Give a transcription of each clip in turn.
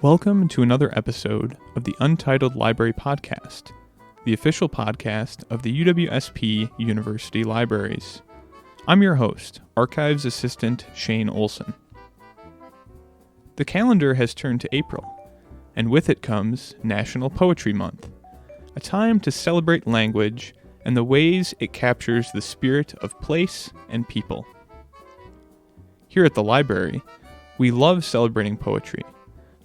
Welcome to another episode of the Untitled Library Podcast, the official podcast of the UWSP University Libraries. I'm your host, Archives Assistant Shane Olson. The calendar has turned to April, and with it comes National Poetry Month, a time to celebrate language and the ways it captures the spirit of place and people. Here at the library, we love celebrating poetry,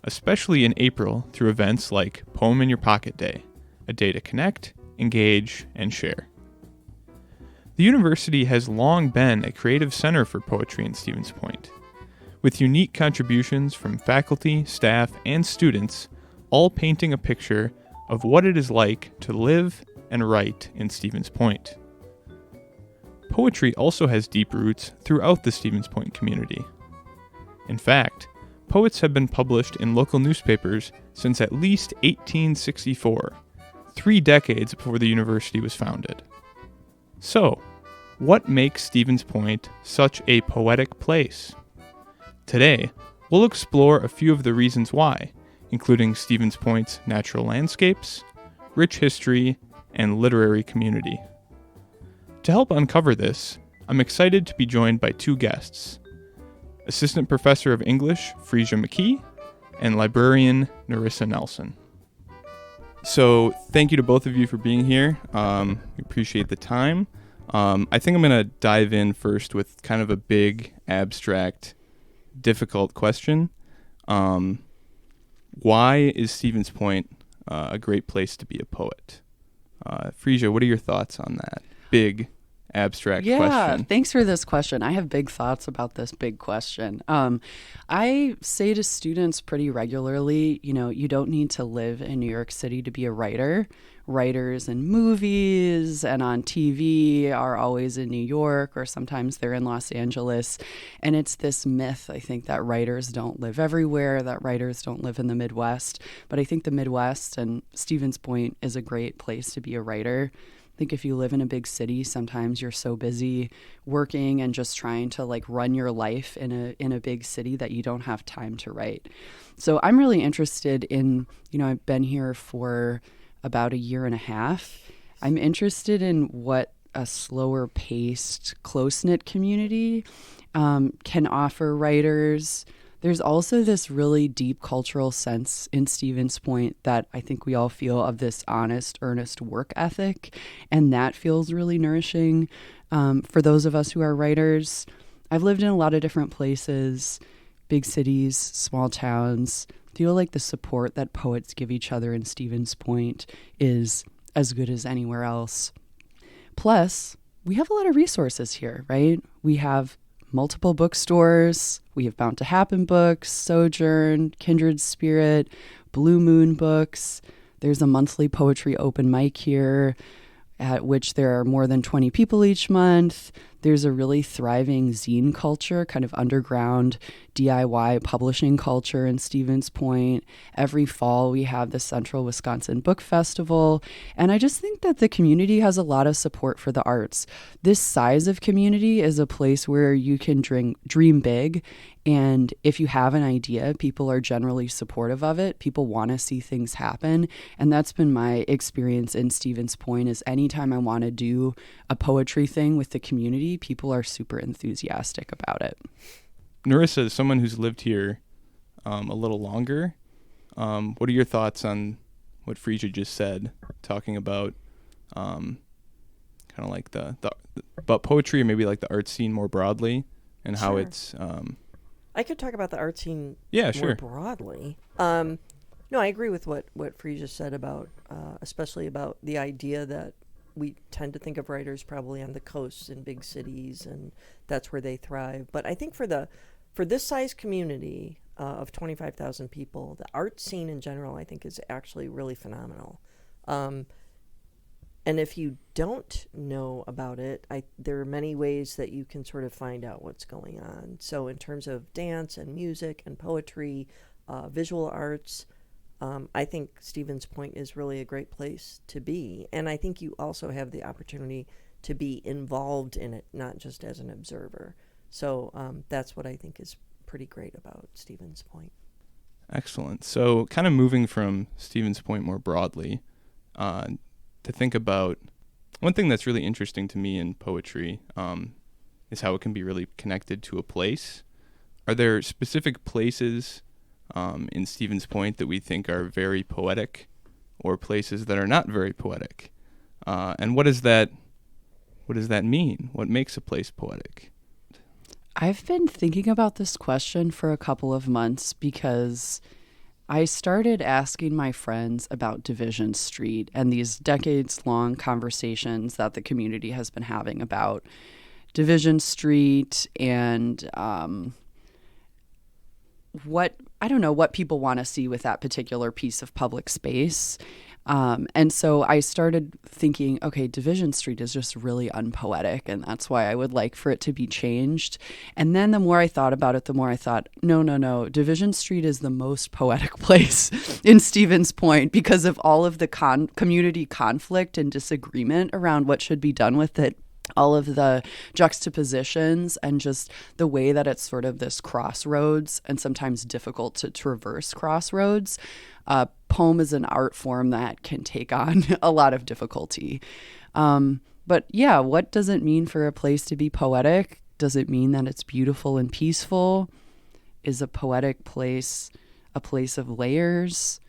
especially in April through events like Poem in Your Pocket Day, a day to connect, engage, and share. The university has long been a creative center for poetry in Stevens Point, with unique contributions from faculty, staff, and students, all painting a picture of what it is like to live and write in Stevens Point. Poetry also has deep roots throughout the Stevens Point community. In fact, poets have been published in local newspapers since at least 1864, 3 decades before the university was founded. So, what makes Stevens Point such a poetic place? Today, we'll explore a few of the reasons why, including Stevens Point's natural landscapes, rich history, and literary community. To help uncover this, I'm excited to be joined by 2 guests: Assistant Professor of English, Freesia McKee, and librarian, Nerissa Nelson. So, thank you to both of you for being here. We appreciate the time. I think I'm going to dive in first with kind of a big, abstract, difficult question. Why is Stevens Point a great place to be a poet? Freesia, what are your thoughts on that big, abstract question? Yeah, thanks for this question. I have big thoughts about this big question. I say to students pretty regularly, you don't need to live in New York City to be a writer. Writers in movies and on TV are always in New York, or sometimes they're in Los Angeles. And it's this myth, I think, that writers don't live everywhere, that writers don't live in the Midwest. But I think the Midwest and Stevens Point is a great place to be a writer. I think if you live in a big city, sometimes you're so busy working and just trying to run your life in a big city that you don't have time to write. So I'm really interested in, I've been here for about a year and a half. I'm interested in what a slower paced, close-knit community can offer writers. There's also this really deep cultural sense in Stevens Point that I think we all feel of this honest, earnest work ethic, and that feels really nourishing for those of us who are writers. I've lived in a lot of different places, big cities, small towns. I feel like the support that poets give each other in Stevens Point is as good as anywhere else. Plus, we have a lot of resources here, right? We have multiple bookstores. We have Bound to Happen Books, Sojourn, Kindred Spirit, Blue Moon Books. There's a monthly poetry open mic here at which there are more than 20 people each month. There's a really thriving zine culture, kind of underground DIY publishing culture in Stevens Point. Every fall we have the Central Wisconsin Book Festival. And I just think that the community has a lot of support for the arts. This size of community is a place where you can dream big. And if you have an idea, people are generally supportive of it. People want to see things happen. And that's been my experience in Stevens Point, is anytime I want to do a poetry thing with the community, people are super enthusiastic about it. Nerissa, as someone who's lived here a little longer, what are your thoughts on what Freesia just said, talking about kind of like about poetry, or maybe like the art scene more broadly, and how it's... I could talk about the art scene more broadly. No, I agree with what Freesia said about, especially about the idea that we tend to think of writers probably on the coasts in big cities, and that's where they thrive. But I think for this size community of 25,000 people, the art scene in general, I think, is actually really phenomenal. And if you don't know about it, there are many ways that you can sort of find out what's going on. So in terms of dance and music and poetry, visual arts, I think Stevens Point is really a great place to be. And I think you also have the opportunity to be involved in it, not just as an observer. So that's what I think is pretty great about Stevens Point. Excellent. So kind of moving from Stevens Point more broadly, to think about one thing that's really interesting to me in poetry is how it can be really connected to a place. Are there specific places in Stevens Point that we think are very poetic, or places that are not very poetic? And what does that mean? What makes a place poetic? I've been thinking about this question for a couple of months because I started asking my friends about Division Street and these decades-long conversations that the community has been having about Division Street and what people want to see with that particular piece of public space. And so I started thinking, okay, Division Street is just really unpoetic, and that's why I would like for it to be changed. And then the more I thought about it, the more I thought, no, Division Street is the most poetic place in Stevens Point because of all of the community conflict and disagreement around what should be done with it. All of the juxtapositions and just the way that it's sort of this crossroads and sometimes difficult to traverse crossroads. Poem is an art form that can take on a lot of difficulty. But yeah, what does it mean for a place to be poetic? Does it mean that it's beautiful and peaceful? Is a poetic place a place of layers?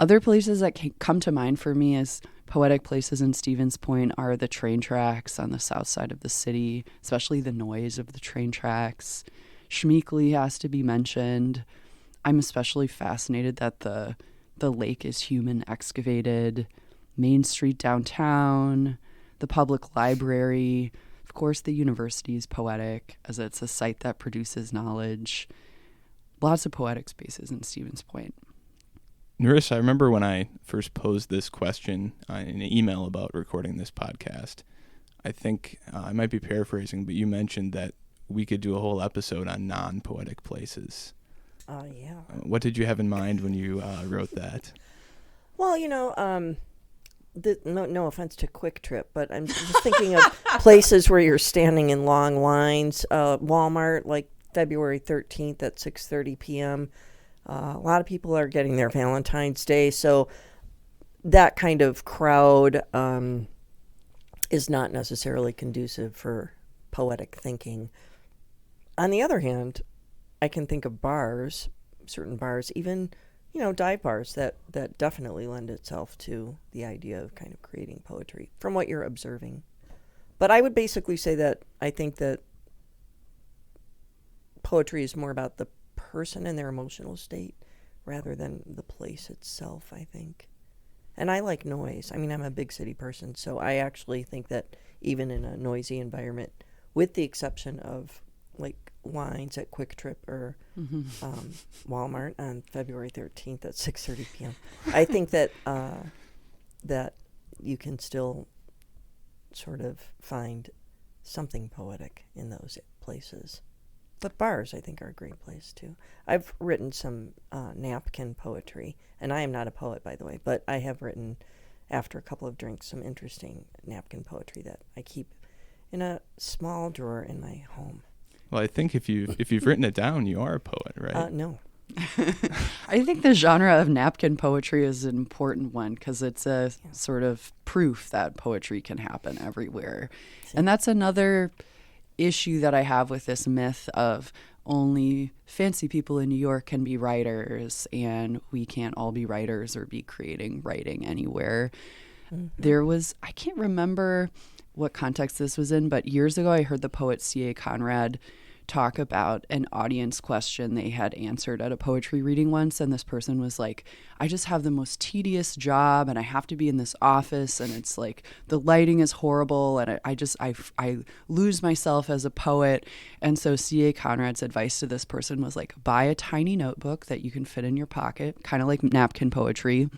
Other places that can come to mind for me as poetic places in Stevens Point are the train tracks on the south side of the city, especially the noise of the train tracks. Schmeekley has to be mentioned. I'm especially fascinated that the lake is human excavated. Main Street downtown, the public library. Of course, the university is poetic as it's a site that produces knowledge. Lots of poetic spaces in Stevens Point. Nerissa, I remember when I first posed this question in an email about recording this podcast, I think I might be paraphrasing, but you mentioned that we could do a whole episode on non-poetic places. Yeah. What did you have in mind when you wrote that? Well, no offense to Quick Trip, but I'm just thinking of places where you're standing in long lines. Walmart, like February 13th at 6:30 p.m., a lot of people are getting their Valentine's Day, so that kind of crowd is not necessarily conducive for poetic thinking. On the other hand, I can think of bars, certain bars, even, dive bars that definitely lend itself to the idea of kind of creating poetry from what you're observing. But I would basically say that I think that poetry is more about the person and their emotional state rather than the place itself, I think. And I like noise. I mean, I'm a big city person, so I actually think that even in a noisy environment, with the exception of like lines at Quick Trip or Walmart on February 13th at 6:30 p.m., I think that that you can still sort of find something poetic in those places. But bars, I think, are a great place, too. I've written some napkin poetry, and I am not a poet, by the way, but I have written, after a couple of drinks, some interesting napkin poetry that I keep in a small drawer in my home. Well, I think if you've written it down, you are a poet, right? No. I think the genre of napkin poetry is an important one because it's a sort of proof that poetry can happen everywhere. And that's another issue that I have with this myth of only fancy people in New York can be writers and we can't all be writers or be creating writing anywhere. Mm-hmm. I can't remember what context this was in, but years ago I heard the poet C.A. Conrad talk about an audience question they had answered at a poetry reading once, and this person was like, I just have the most tedious job and I have to be in this office and it's like the lighting is horrible and I lose myself as a poet. And so C.A. Conrad's advice to this person was like, buy a tiny notebook that you can fit in your pocket, kind of like napkin poetry,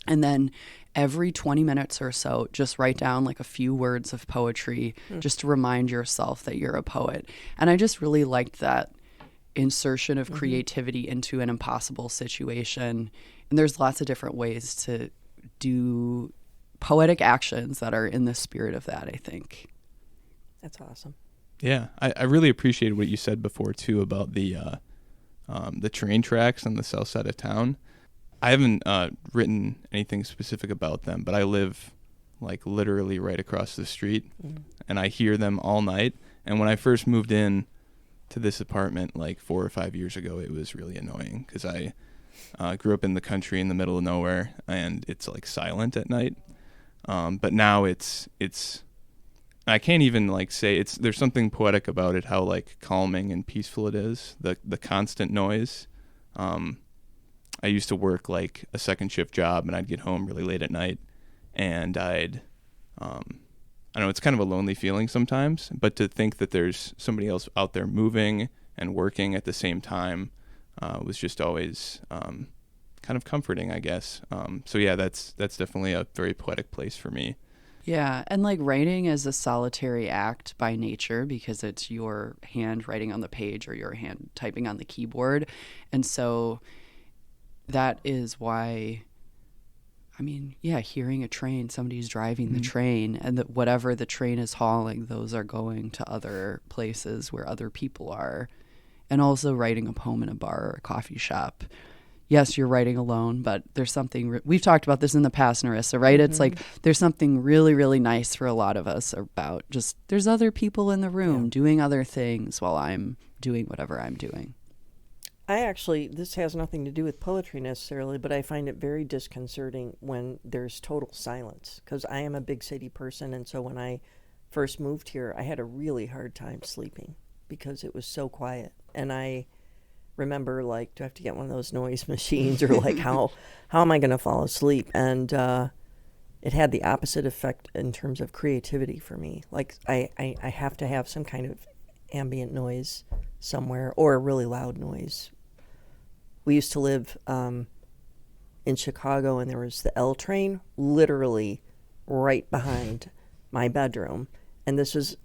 and then every 20 minutes or so, just write down like a few words of poetry just to remind yourself that you're a poet. And I just really liked that insertion of creativity into an impossible situation. And there's lots of different ways to do poetic actions that are in the spirit of that, I think. That's awesome. Yeah, I really appreciated what you said before, too, about the the train tracks on the south side of town. I haven't written anything specific about them, but I live like literally right across the street, and I hear them all night. And when I first moved in to this apartment like 4 or 5 years ago, it was really annoying because I grew up in the country in the middle of nowhere, and it's like silent at night. But now it's I can't even like say there's something poetic about it, how like calming and peaceful it is, the constant noise. I used to work like a second shift job, and I'd get home really late at night, and I know it's kind of a lonely feeling sometimes, but to think that there's somebody else out there moving and working at the same time was just always kind of comforting, I guess. So yeah, that's definitely a very poetic place for me. Yeah, and like writing is a solitary act by nature because it's your hand writing on the page or your hand typing on the keyboard. And so that is why, I mean, yeah, hearing a train, somebody's driving the train, and that whatever the train is hauling, those are going to other places where other people are. And also writing a poem in a bar or a coffee shop. Yes, you're writing alone, but there's something, we've talked about this in the past, Nerissa, right? It's like there's something really, really nice for a lot of us about just there's other people in the room doing other things while I'm doing whatever I'm doing. This has nothing to do with poetry necessarily, but I find it very disconcerting when there's total silence, because I am a big city person, and so when I first moved here, I had a really hard time sleeping because it was so quiet. And I remember, like, do I have to get one of those noise machines, or like how am I going to fall asleep? And it had the opposite effect in terms of creativity for me. Like I have to have some kind of ambient noise somewhere, or a really loud noise. We used to live in Chicago, and there was the L train literally right behind my bedroom. And this was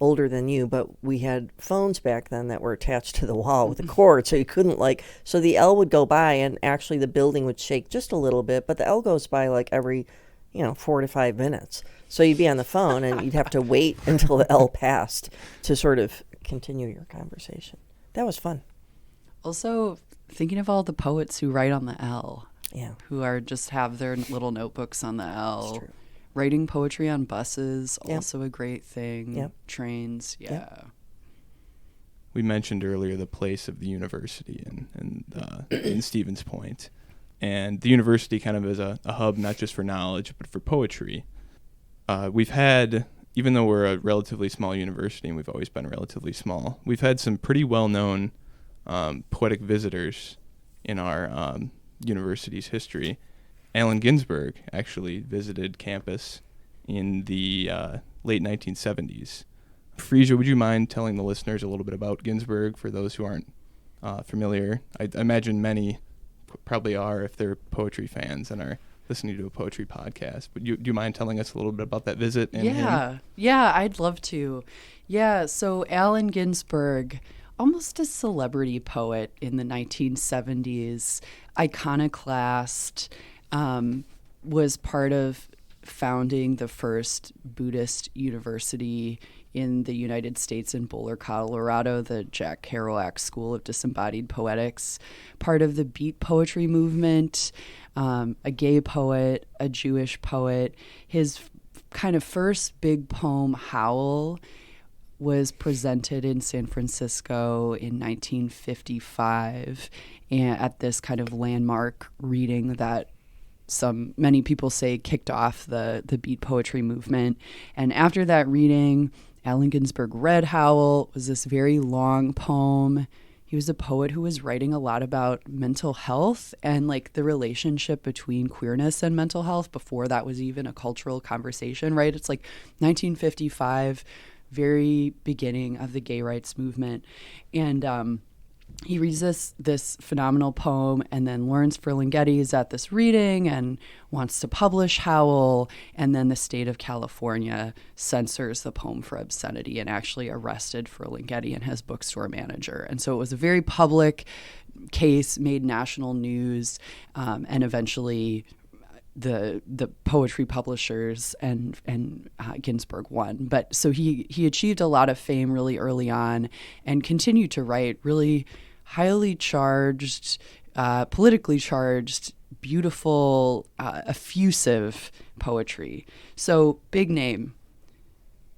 older than you, but we had phones back then that were attached to the wall with a cord, so you couldn't so the L would go by, and actually the building would shake just a little bit, but the L goes by like every 4 to 5 minutes. So you'd be on the phone and you'd have to wait until the L passed to sort of continue your conversation. That was fun. Also, Thinking of all the poets who write on the L, yeah, who are just have their little notebooks on the L. That's true. Writing poetry on buses, Yep. also a great thing. Yep. Trains, yeah. Yep. We mentioned earlier the place of the university in Stevens Point. And the university kind of is a hub not just for knowledge, but for poetry. We've had, even though we're a relatively small university, and we've always been relatively small, we've had some pretty well-known poetic visitors in our university's history. Allen Ginsberg actually visited campus in the late 1970s. Freesia, would you mind telling the listeners a little bit about Ginsberg for those who aren't familiar? I imagine many probably are if they're poetry fans and are listening to a poetry podcast. But do you mind telling us a little bit about that visit and him? Yeah, I'd love to. Yeah, so Allen Ginsberg, almost a celebrity poet in the 1970s, iconoclast, was part of founding the first Buddhist university in the United States in Boulder, Colorado, the Jack Kerouac School of Disembodied Poetics, part of the beat poetry movement, a gay poet, a Jewish poet. His kind of first big poem, Howl, was presented in San Francisco in 1955 and at this kind of landmark reading that many people say kicked off the beat poetry movement. And after that reading, Allen Ginsberg read Howl. It was this very long poem. He was a poet who was writing a lot about mental health and like the relationship between queerness and mental health before that was even a cultural conversation, right? It's like 1955, very beginning of the gay rights movement. And he reads this phenomenal poem and then learns Ferlinghetti is at this reading and wants to publish Howl. And then the state of California censors the poem for obscenity and actually arrested Ferlinghetti and his bookstore manager. And so it was a very public case, made national news, and eventually the poetry publishers and Ginsberg won. But so he achieved a lot of fame really early on and continued to write really highly charged, politically charged, beautiful, effusive poetry. So big name.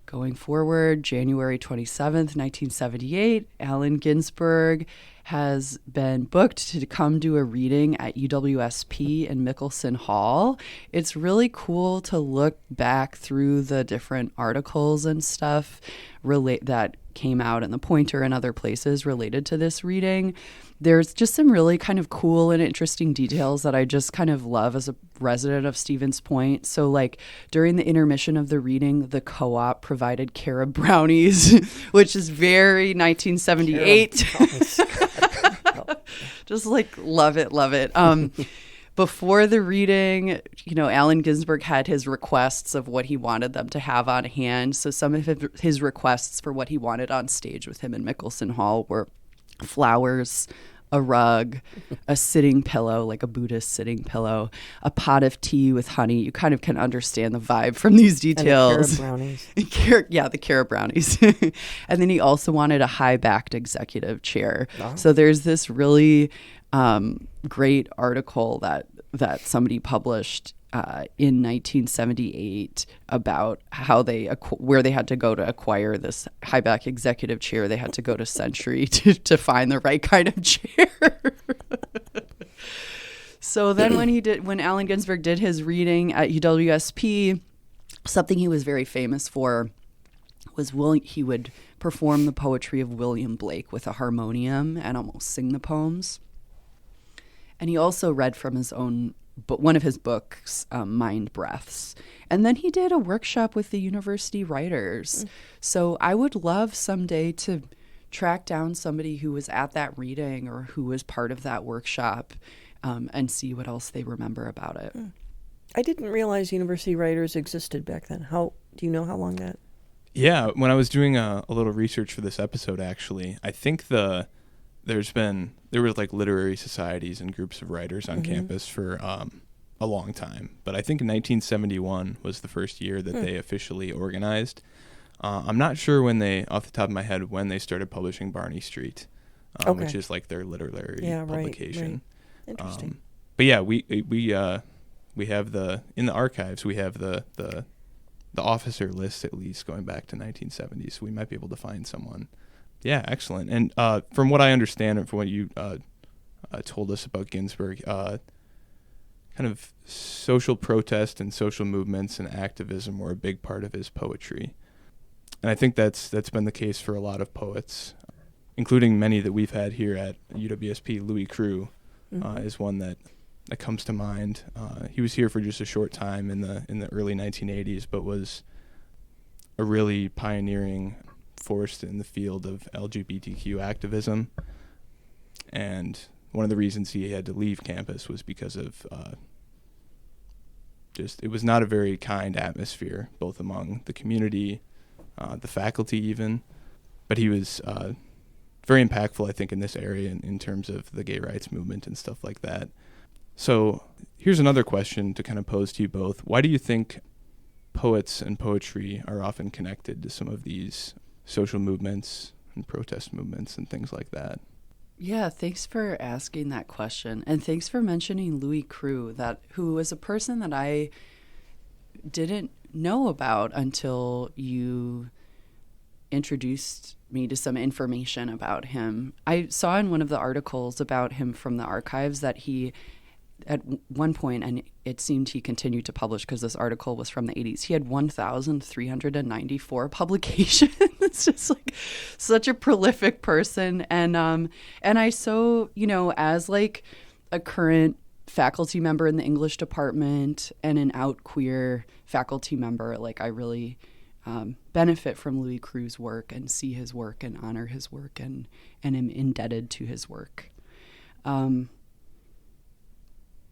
Going forward, January 27th, 1978, Allen Ginsberg has been booked to come do a reading at UWSP in Mickelson Hall. It's really cool to look back through the different articles and stuff that came out in the Pointer and other places related to this reading. There's just some really kind of cool and interesting details that I just kind of love as a resident of Stevens Point. So like during the intermission of the reading, the co-op provided carob brownies, which is very 1978. Just like love it. Before the reading, Allen Ginsberg had his requests of what he wanted them to have on hand. So some of his requests for what he wanted on stage with him in Mickelson Hall were flowers, a rug, a sitting pillow, like a Buddhist sitting pillow, a pot of tea with honey. You kind of can understand the vibe from these details. And the carob brownies. Yeah, the carob brownies. And then he also wanted a high-backed executive chair. Wow. So there's this really great article that somebody published in 1978 about how where they had to go to acquire this high back executive chair. They had to go to Century to find the right kind of chair. So then when Allen Ginsberg did his reading at UWSP, something he was very famous for was he would perform the poetry of William Blake with a harmonium and almost sing the poems. And he also read from one of his books, Mind Breaths. And then he did a workshop with the university writers. So I would love someday to track down somebody who was at that reading or who was part of that workshop and see what else they remember about it. I didn't realize university writers existed back then. Do you know how long that? Yeah, when I was doing a little research for this episode, actually, I think there were like literary societies and groups of writers on campus for a long time. But I think 1971 was the first year that they officially organized. I'm not sure off the top of my head, when they started publishing Barney Street, which is like their literary publication. Right. Interesting. But yeah, we have in the archives, we have the officer list at least going back to 1970. So we might be able to find someone. Yeah, excellent. And from what I understand and from what you told us about Ginsberg, kind of social protest and social movements and activism were a big part of his poetry. And I think that's been the case for a lot of poets, including many that we've had here at UWSP. Louis Crew is one that comes to mind. He was here for just a short time in the early 1980s, but was a really pioneering force in the field of LGBTQ activism. And one of the reasons he had to leave campus was because of it was not a very kind atmosphere, both among the community, the faculty even. But he was very impactful, I think, in this area in terms of the gay rights movement and stuff like that. So here's another question to kind of pose to you both. Why do you think poets and poetry are often connected to some of these social movements and protest movements and things like that? Yeah, thanks for asking that question. And thanks for mentioning Louis Crew, who was a person that I didn't know about until you introduced me to some information about him. I saw in one of the articles about him from the archives that he, at one point, and it seemed he continued to publish because this article was from the 80s, he had 1,394 publications. It's just like such a prolific person. And I as like a current faculty member in the English department and an out queer faculty member, like I really benefit from Louis Crew's work and see his work and honor his work and am indebted to his work.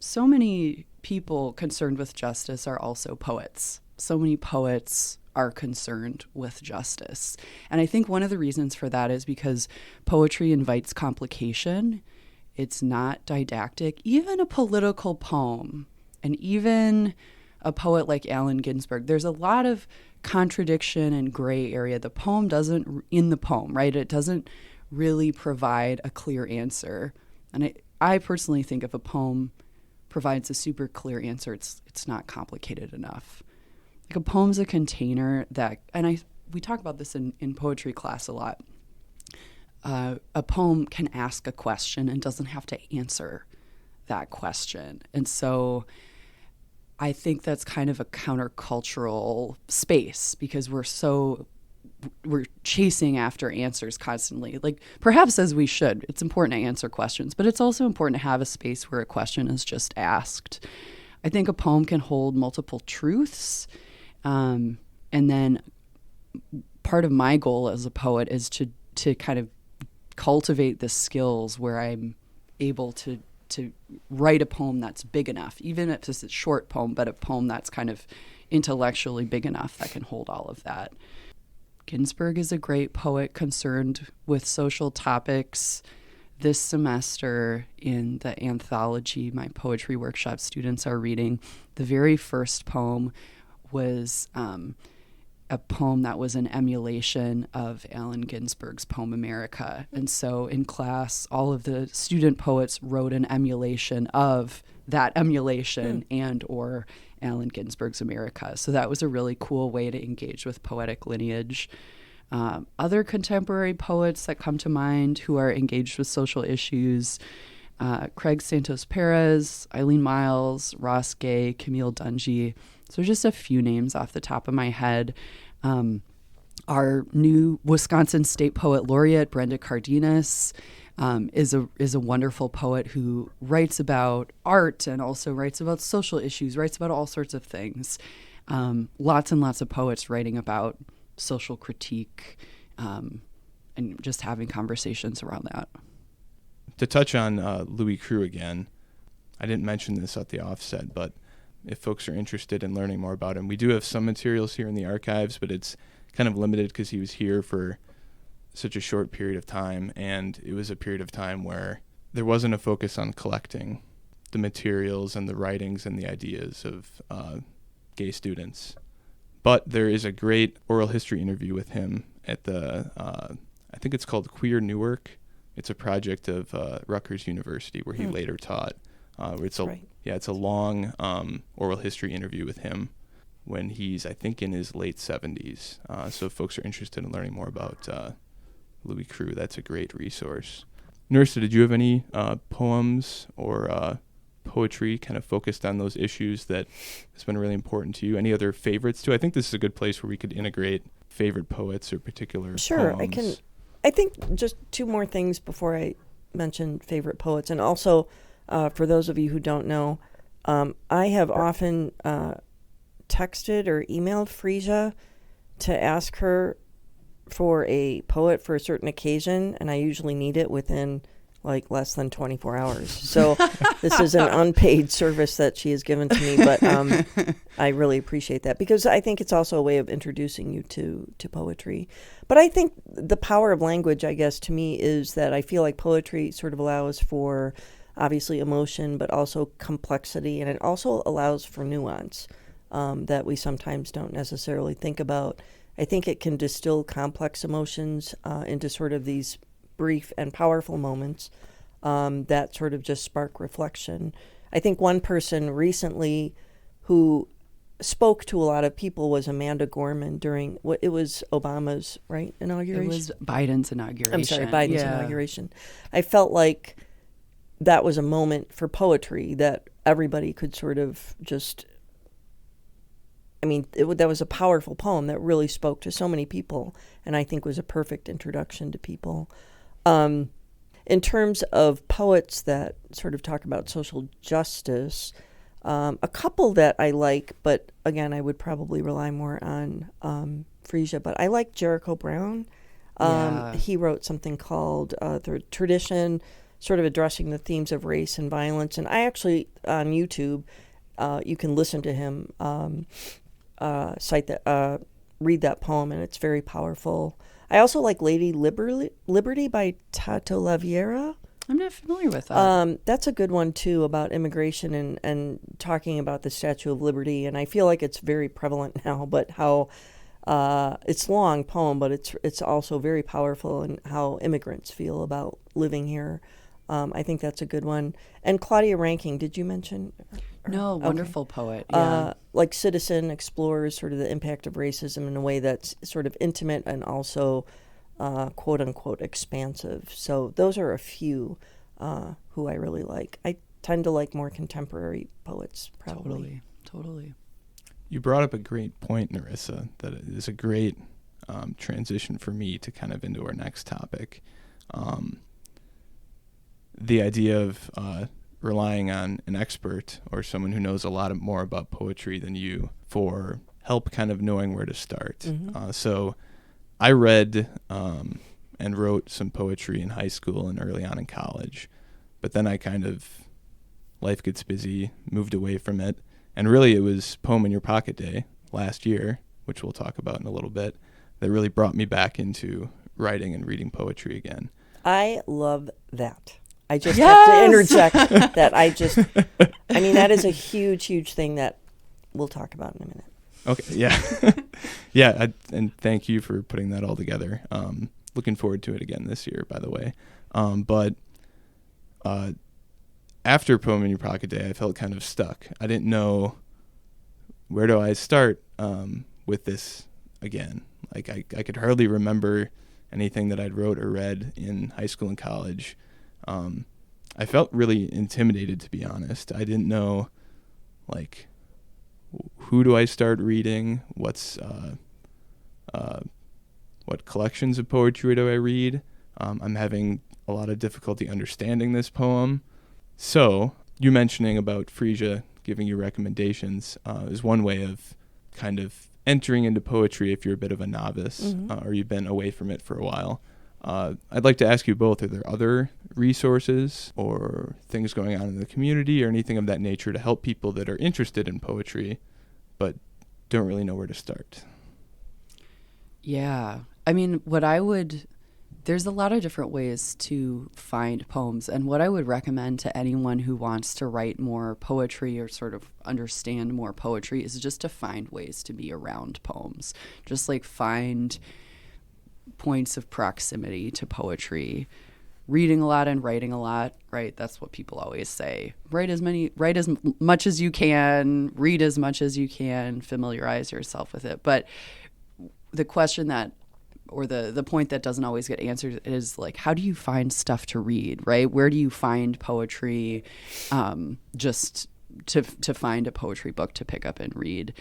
So many people concerned with justice are also poets. So many poets are concerned with justice. And I think one of the reasons for that is because poetry invites complication. It's not didactic. Even a political poem, and even a poet like Allen Ginsberg, there's a lot of contradiction and gray area. The poem doesn't, in the poem, right? It doesn't really provide a clear answer. And I personally think if a poem provides a super clear answer, it's not complicated enough. Like a poem's a container that, and we talk about this in poetry class a lot. A poem can ask a question and doesn't have to answer that question. And so I think that's kind of a countercultural space because we're chasing after answers constantly. Like perhaps as we should. It's important to answer questions, but it's also important to have a space where a question is just asked. I think a poem can hold multiple truths. And then part of my goal as a poet is to kind of cultivate the skills where I'm able to write a poem that's big enough, even if it's a short poem, but a poem that's kind of intellectually big enough that can hold all of that. Ginsberg is a great poet concerned with social topics. This semester in the anthology my poetry workshop students are reading, the very first poem was a poem that was an emulation of Allen Ginsberg's poem America. And so in class, all of the student poets wrote an emulation of that emulation and or Allen Ginsberg's America. So that was a really cool way to engage with poetic lineage. Other contemporary poets that come to mind who are engaged with social issues, Craig Santos Perez, Eileen Miles, Ross Gay, Camille Dungy. So just a few names off the top of my head. Our new Wisconsin State Poet Laureate, Brenda Cardenas, is a wonderful poet who writes about art and also writes about social issues, writes about all sorts of things. Lots and lots of poets writing about social critique and just having conversations around that. To touch on Louis Crew again, I didn't mention this at the offset, but if folks are interested in learning more about him, we do have some materials here in the archives, but it's kind of limited because he was here for such a short period of time, and it was a period of time where there wasn't a focus on collecting the materials and the writings and the ideas of gay students. But there is a great oral history interview with him at the, I think it's called Queer Newark. It's a project of Rutgers University where he later taught. It's a long oral history interview with him when he's, I think, in his late 70s. So if folks are interested in learning more about Louis Crew, that's a great resource. Nerissa, did you have any poems or poetry kind of focused on those issues that has been really important to you? Any other favorites too? I think this is a good place where we could integrate favorite poets or particular poems. I think just two more things before I mention favorite poets. And also, for those of you who don't know, I have often texted or emailed Freesia to ask her for a poet for a certain occasion, and I usually need it within like less than 24 hours. So this is an unpaid service that she has given to me, but I really appreciate that because I think it's also a way of introducing you to poetry. But I think the power of language, I guess, to me is that I feel like poetry sort of allows for obviously emotion, but also complexity, and it also allows for nuance that we sometimes don't necessarily think about. I think it can distill complex emotions into sort of these brief and powerful moments that sort of just spark reflection. I think one person recently who spoke to a lot of people was Amanda Gorman during it was Obama's inauguration. It was Biden's inauguration. I'm sorry, Biden's inauguration. I felt like that was a moment for poetry that everybody could sort of just. I mean, that was a powerful poem that really spoke to so many people, and I think was a perfect introduction to people. In terms of poets that sort of talk about social justice, a couple that I like, but again, I would probably rely more on Freesia, but I like Jericho Brown. He wrote something called The Tradition, sort of addressing the themes of race and violence, and I actually, on YouTube, you can listen to him read that poem, and it's very powerful. I also like Lady Liberty by Tato Laviera. I'm not familiar with that. That's a good one, too, about immigration and talking about the Statue of Liberty. And I feel like it's very prevalent now, but how It's a long poem, but it's also very powerful in how immigrants feel about living here. I think that's a good one. And Claudia Rankine, did you mention? No, Okay. wonderful poet. Yeah. Like Citizen explores sort of the impact of racism in a way that's sort of intimate and also quote unquote expansive. So those are a few who I really like. I tend to like more contemporary poets, probably. Totally. You brought up a great point, Nerissa, that it is a great transition for me to kind of into our next topic. The idea of relying on an expert or someone who knows a lot more about poetry than you for help kind of knowing where to start. Mm-hmm. So I read and wrote some poetry in high school and early on in college, but then I kind of, life gets busy, moved away from it. And really it was Poem in Your Pocket Day last year, which we'll talk about in a little bit, that really brought me back into writing and reading poetry again. I love that. I just have to interject that I mean, that is a huge, huge thing that we'll talk about in a minute. Okay, yeah. Yeah, and thank you for putting that all together. Looking forward to it again this year, by the way. But after Poem in Your Pocket Day, I felt kind of stuck. I didn't know, where do I start with this again? Like I could hardly remember anything that I'd wrote or read in high school and college. I felt really intimidated, to be honest. I didn't know, like, who do I start reading? What collections of poetry do I read? I'm having a lot of difficulty understanding this poem. So you mentioning about Freesia giving you recommendations is one way of kind of entering into poetry if you're a bit of a novice or you've been away from it for a while. I'd like to ask you both, are there other resources or things going on in the community or anything of that nature to help people that are interested in poetry but don't really know where to start? Yeah. I mean, there's a lot of different ways to find poems, and what I would recommend to anyone who wants to write more poetry or sort of understand more poetry is just to find ways to be around poems. Just like find points of proximity to poetry. Reading a lot and writing a lot, right? That's what people always say. Write as much as you can, read as much as you can, familiarize yourself with it. But the question or the point that doesn't always get answered is, like, how do you find stuff to read, right? Where do you find poetry just to find a poetry book to pick up and read?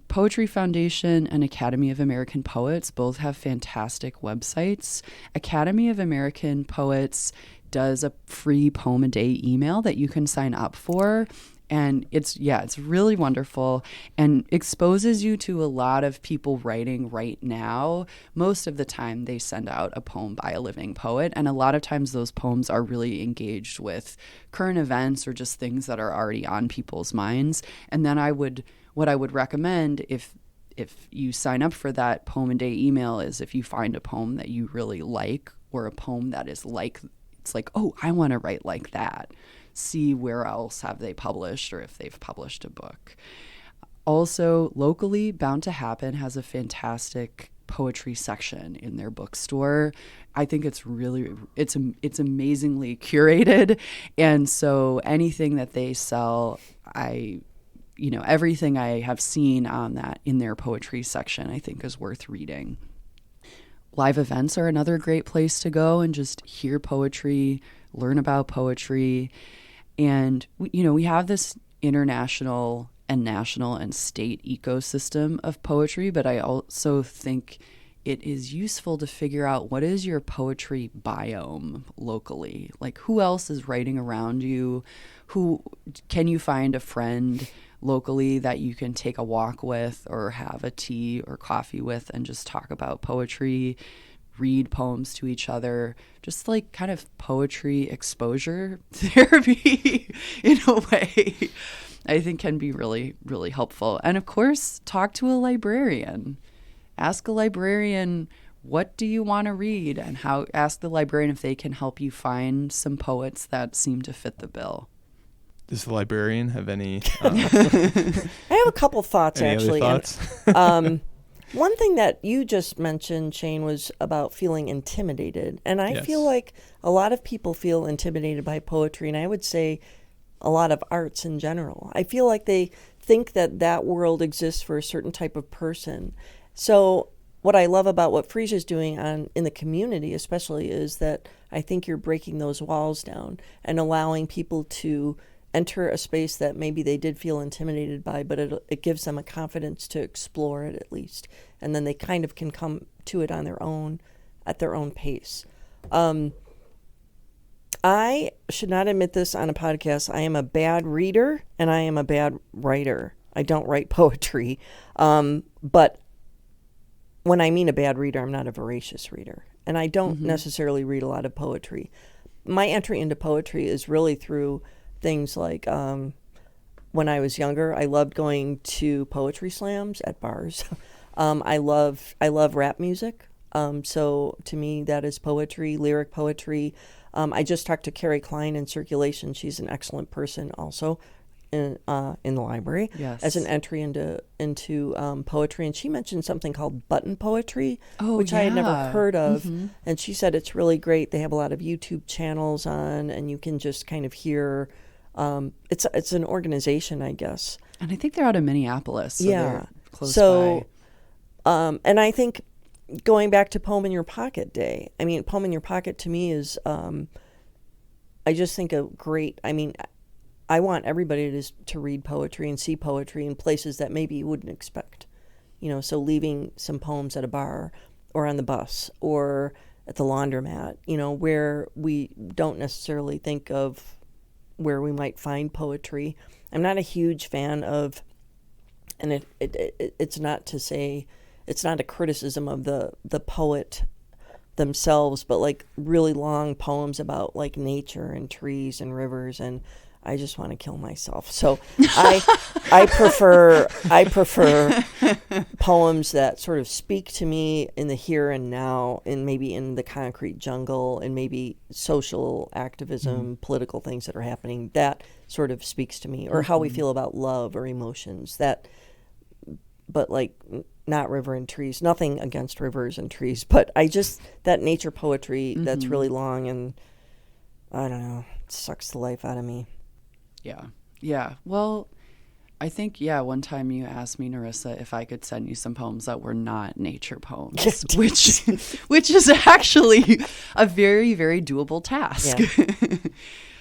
Poetry Foundation and Academy of American Poets both have fantastic websites. Academy of American Poets does a free poem a day email that you can sign up for. And it's really wonderful and exposes you to a lot of people writing right now. Most of the time they send out a poem by a living poet. And a lot of times those poems are really engaged with current events or just things that are already on people's minds. And then what I would recommend if you sign up for that poem a day email is if you find a poem that you really like or a poem that is like, it's like, oh, I want to write like that. See where else have they published or if they've published a book. Also, locally, Bound to Happen has a fantastic poetry section in their bookstore. I think it's amazingly curated. And so anything that they sell, everything I have seen on that in their poetry section, I think is worth reading. Live events are another great place to go and just hear poetry, learn about poetry. And, we have this international and national and state ecosystem of poetry, but I also think it is useful to figure out what is your poetry biome locally. Like, who else is writing around you? Who can you find a friend locally that you can take a walk with or have a tea or coffee with and just talk about poetry, read poems to each other, just like kind of poetry exposure therapy in a way, I think can be really, really helpful. And of course, talk to a librarian. Ask a librarian, what do you want to read? And ask the librarian if they can help you find some poets that seem to fit the bill. Does the librarian have any? I have a couple thoughts, any actually. Other thoughts? One thing that you just mentioned, Shane, was about feeling intimidated. And I Yes. feel like a lot of people feel intimidated by poetry, and I would say a lot of arts in general. I feel like they think that that world exists for a certain type of person. So what I love about what Freesia is doing in the community especially is that I think you're breaking those walls down and allowing people to enter a space that maybe they did feel intimidated by, but it gives them a confidence to explore it at least. And then they kind of can come to it on their own, at their own pace. I should not admit this on a podcast. I am a bad reader and I am a bad writer. I don't write poetry. But when I mean a bad reader, I'm not a voracious reader. And I don't necessarily read a lot of poetry. My entry into poetry is really through things like when I was younger, I loved going to poetry slams at bars. I love rap music. So to me, that is poetry, lyric poetry. I just talked to Carrie Klein in Circulation. She's an excellent person also in the library as an entry into poetry. And she mentioned something called button poetry, which I had never heard of. And she said it's really great. They have a lot of YouTube channels on, and you can just kind of hear. It's an organization, I guess. And I think they're out of Minneapolis. So they're close by. And I think going back to Poem in Your Pocket Day, I mean, Poem in Your Pocket to me is, I just think a great, I mean, I want everybody to read poetry and see poetry in places that maybe you wouldn't expect. You know, so leaving some poems at a bar or on the bus or at the laundromat, you know, where we don't necessarily think of where we might find poetry. I'm not a huge fan of, and it's not to say, it's not a criticism of the poet themselves, but like really long poems about like nature and trees and rivers, and I just want to kill myself. So I prefer poems that sort of speak to me in the here and now, and maybe in the concrete jungle, and maybe social activism, political things that are happening. That sort of speaks to me, or how we feel about love or emotions. That, but like not river and trees. Nothing against rivers and trees, but I just that nature poetry that's really long, and I don't know, it sucks the life out of me. Yeah. Well, I think, one time you asked me, Nerissa, if I could send you some poems that were not nature poems, which is actually a very, very doable task.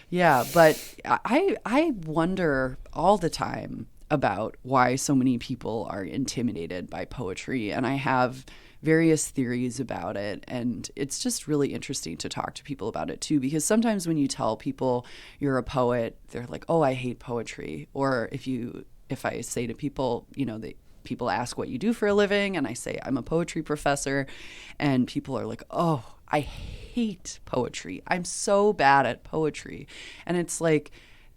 Yeah, but I wonder all the time about why so many people are intimidated by poetry, and I have various theories about it, and it's just really interesting to talk to people about it too, because sometimes when you tell people you're a poet, they're like, oh, I hate poetry. Or if I say to people, you know, people ask what you do for a living, and I say I'm a poetry professor, and people are like, oh, I hate poetry. I'm so bad at poetry. And it's like,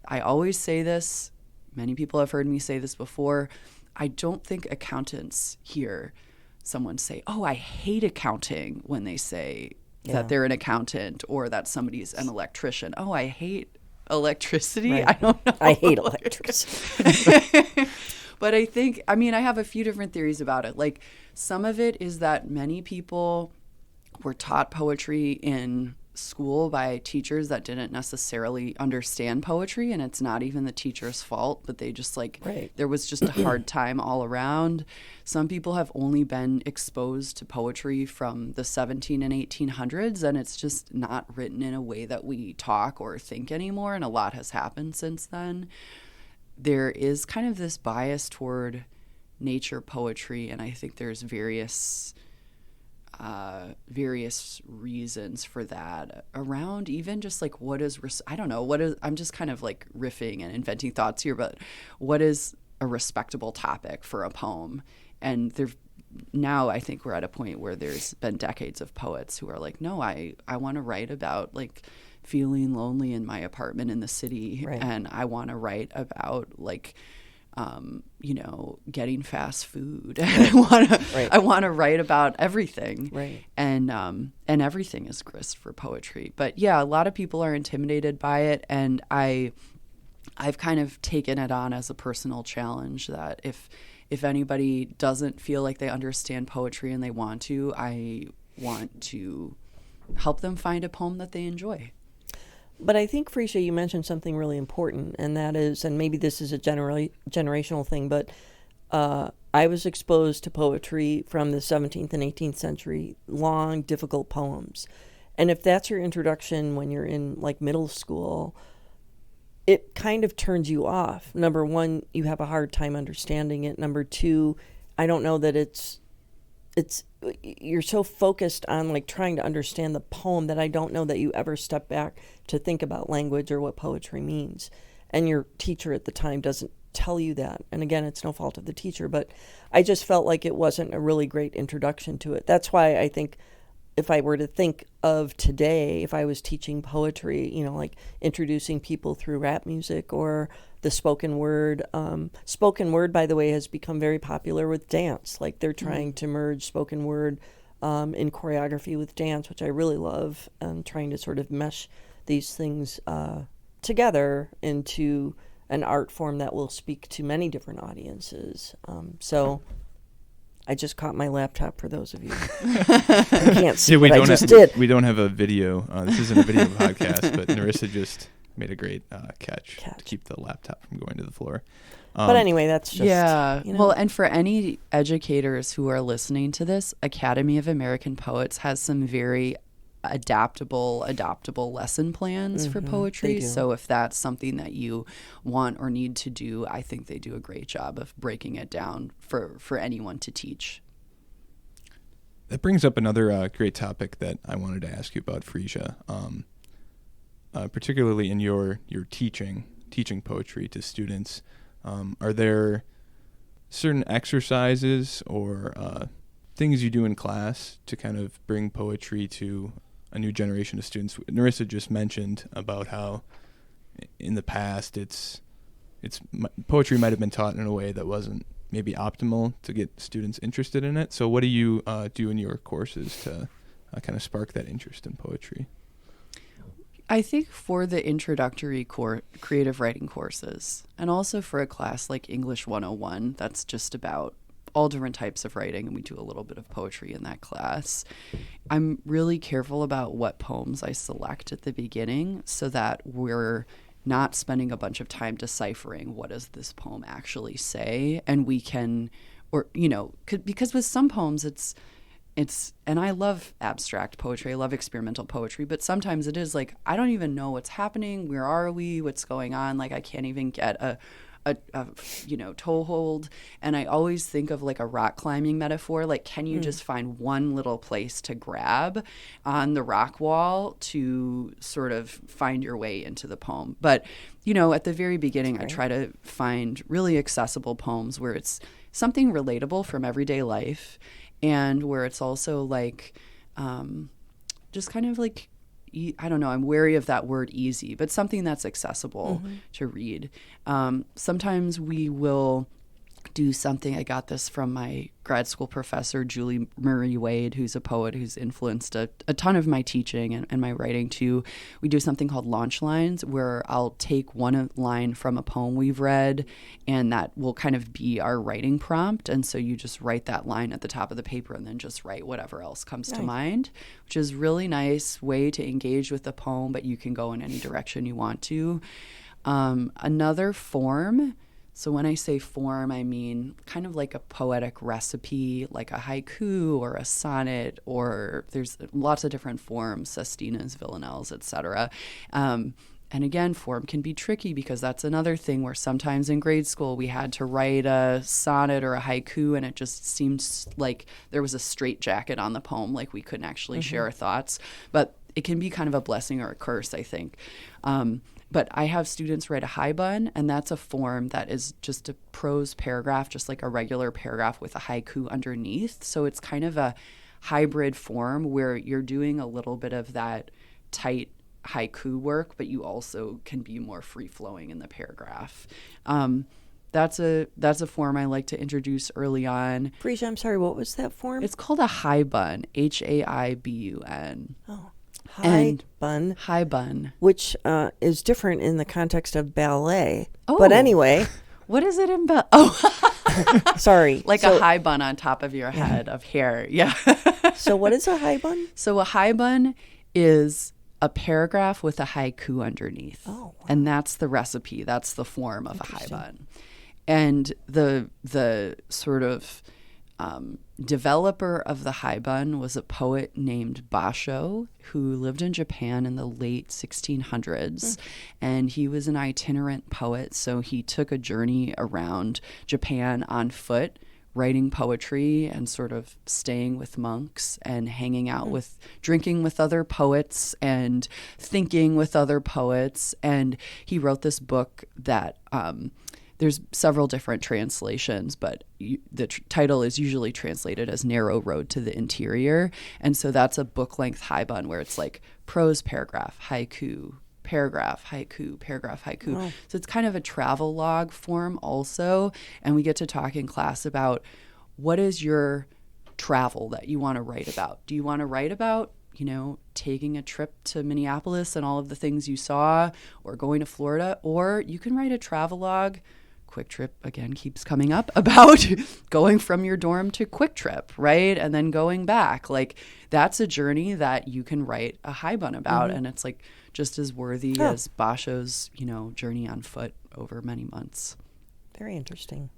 I always say this, many people have heard me say this before, I don't think accountants hear someone say, oh, I hate accounting, when they say that they're an accountant, or that somebody's an electrician. Oh, I hate electricity. Right. I don't know. I hate electricity. But I have a few different theories about it. Like, some of it is that many people were taught poetry in school by teachers that didn't necessarily understand poetry, and it's not even the teacher's fault, but they just there was just a hard time all around. Some people have only been exposed to poetry from the 17 and 1800s, and it's just not written in a way that we talk or think anymore, and a lot has happened since then. There is kind of this bias toward nature poetry, and I think there's various reasons for that around even just like I'm just kind of like riffing and inventing thoughts here, but what is a respectable topic for a poem? And now I think we're at a point where there's been decades of poets who are like, no, I want to write about like feeling lonely in my apartment in the city, right. And I want to write about like getting fast food. I want to write about everything. Right. And everything is grist for poetry. But yeah, a lot of people are intimidated by it, and I've kind of taken it on as a personal challenge that if if anybody doesn't feel like they understand poetry and they want to, I want to help them find a poem that they enjoy. But I think, Freesia, you mentioned something really important, and that is, and maybe this is a generational thing, but I was exposed to poetry from the 17th and 18th century, long, difficult poems. And if that's your introduction when you're in like middle school, it kind of turns you off. Number one, you have a hard time understanding it. Number two, I don't know that it's you're so focused on like trying to understand the poem that I don't know that you ever step back to think about language or what poetry means. And your teacher at the time doesn't tell you that. And again, it's no fault of the teacher, but I just felt like it wasn't a really great introduction to it. That's why I think if I were to think of today, if I was teaching poetry, you know, like introducing people through rap music or the spoken word. Spoken word, by the way, has become very popular with dance. Like they're trying to merge spoken word in choreography with dance, which I really love, and trying to sort of mesh these things together into an art form that will speak to many different audiences. So I just caught my laptop for those of you who can't see what I just did. We don't have a video. This isn't a video podcast, but Nerissa just made a great catch to keep the laptop from going to the floor. But anyway, that's just... Yeah. You know. Well, and for any educators who are listening to this, Academy of American Poets has some very adaptable lesson plans for poetry. So if that's something that you want or need to do, I think they do a great job of breaking it down for anyone to teach. That brings up another great topic that I wanted to ask you about, Freesia. Particularly in your teaching poetry to students, are there certain exercises or things you do in class to kind of bring poetry to a new generation of students? Nerissa just mentioned about how in the past poetry might have been taught in a way that wasn't maybe optimal to get students interested in it. So what do you do in your courses to kind of spark that interest in poetry? I think for the introductory creative writing courses, and also for a class like English 101, that's just about all different types of writing, and we do a little bit of poetry in that class. I'm really careful about what poems I select at the beginning so that we're not spending a bunch of time deciphering what does this poem actually say, and we can, or, you know, because with some poems it's, and I love abstract poetry, I love experimental poetry, but sometimes it is like, I don't even know what's happening, where are we, what's going on, like I can't even get a toehold. And I always think of like a rock climbing metaphor, like can you just find one little place to grab on the rock wall to sort of find your way into the poem. But, you know, at the very beginning, I try to find really accessible poems where it's something relatable from everyday life, and where it's also like just kind of like, I don't know, I'm wary of that word easy, but something that's accessible to read. Sometimes we will do something. I got this from my grad school professor, Julie Murray Wade, who's a poet who's influenced a ton of my teaching and my writing too. We do something called launch lines, where I'll take one line from a poem we've read, and that will kind of be our writing prompt. And so you just write that line at the top of the paper and then just write whatever else comes to mind, which is really nice way to engage with the poem, but you can go in any direction you want to. Another form, so when I say form, I mean kind of like a poetic recipe, like a haiku or a sonnet, or there's lots of different forms, sestinas, villanelles, etc. And again, form can be tricky because that's another thing where sometimes in grade school we had to write a sonnet or a haiku, and it just seemed like there was a straitjacket on the poem, like we couldn't actually share our thoughts. But it can be kind of a blessing or a curse, I think. But I have students write a haibun, and that's a form that is just a prose paragraph, just like a regular paragraph with a haiku underneath. So it's kind of a hybrid form where you're doing a little bit of that tight haiku work, but you also can be more free-flowing in the paragraph. That's a form I like to introduce early on. Freesia, I'm sorry, what was that form? It's called a haibun, Haibun. Oh. Haibun. Which is different in the context of ballet. Oh. But anyway, What is it in Oh, Sorry. like a high bun on top of your head of hair. Yeah. So what is a high bun? So a high bun is a paragraph with a haiku underneath. Oh, wow. And that's the recipe. That's the form of a high bun. And the sort of developer of the high bun was a poet named Basho, who lived in Japan in the late 1600s. And he was an itinerant poet, so he took a journey around Japan on foot, writing poetry and sort of staying with monks and hanging out with, drinking with other poets and thinking with other poets. And he wrote this book that there's several different translations, but the title is usually translated as Narrow Road to the Interior. And so that's a book-length high bun where it's like prose paragraph, haiku, paragraph, haiku, paragraph, haiku. Oh. So it's kind of a travel log form also. And we get to talk in class about what is your travel that you want to write about. Do you want to write about, taking a trip to Minneapolis and all of the things you saw, or going to Florida? Or you can write a travel log. Quick Trip, again, keeps coming up, about going from your dorm to Quick Trip, right? And then going back. Like, that's a journey that you can write a high bun about. And it's like just as worthy as Basho's, journey on foot over many months. Very interesting.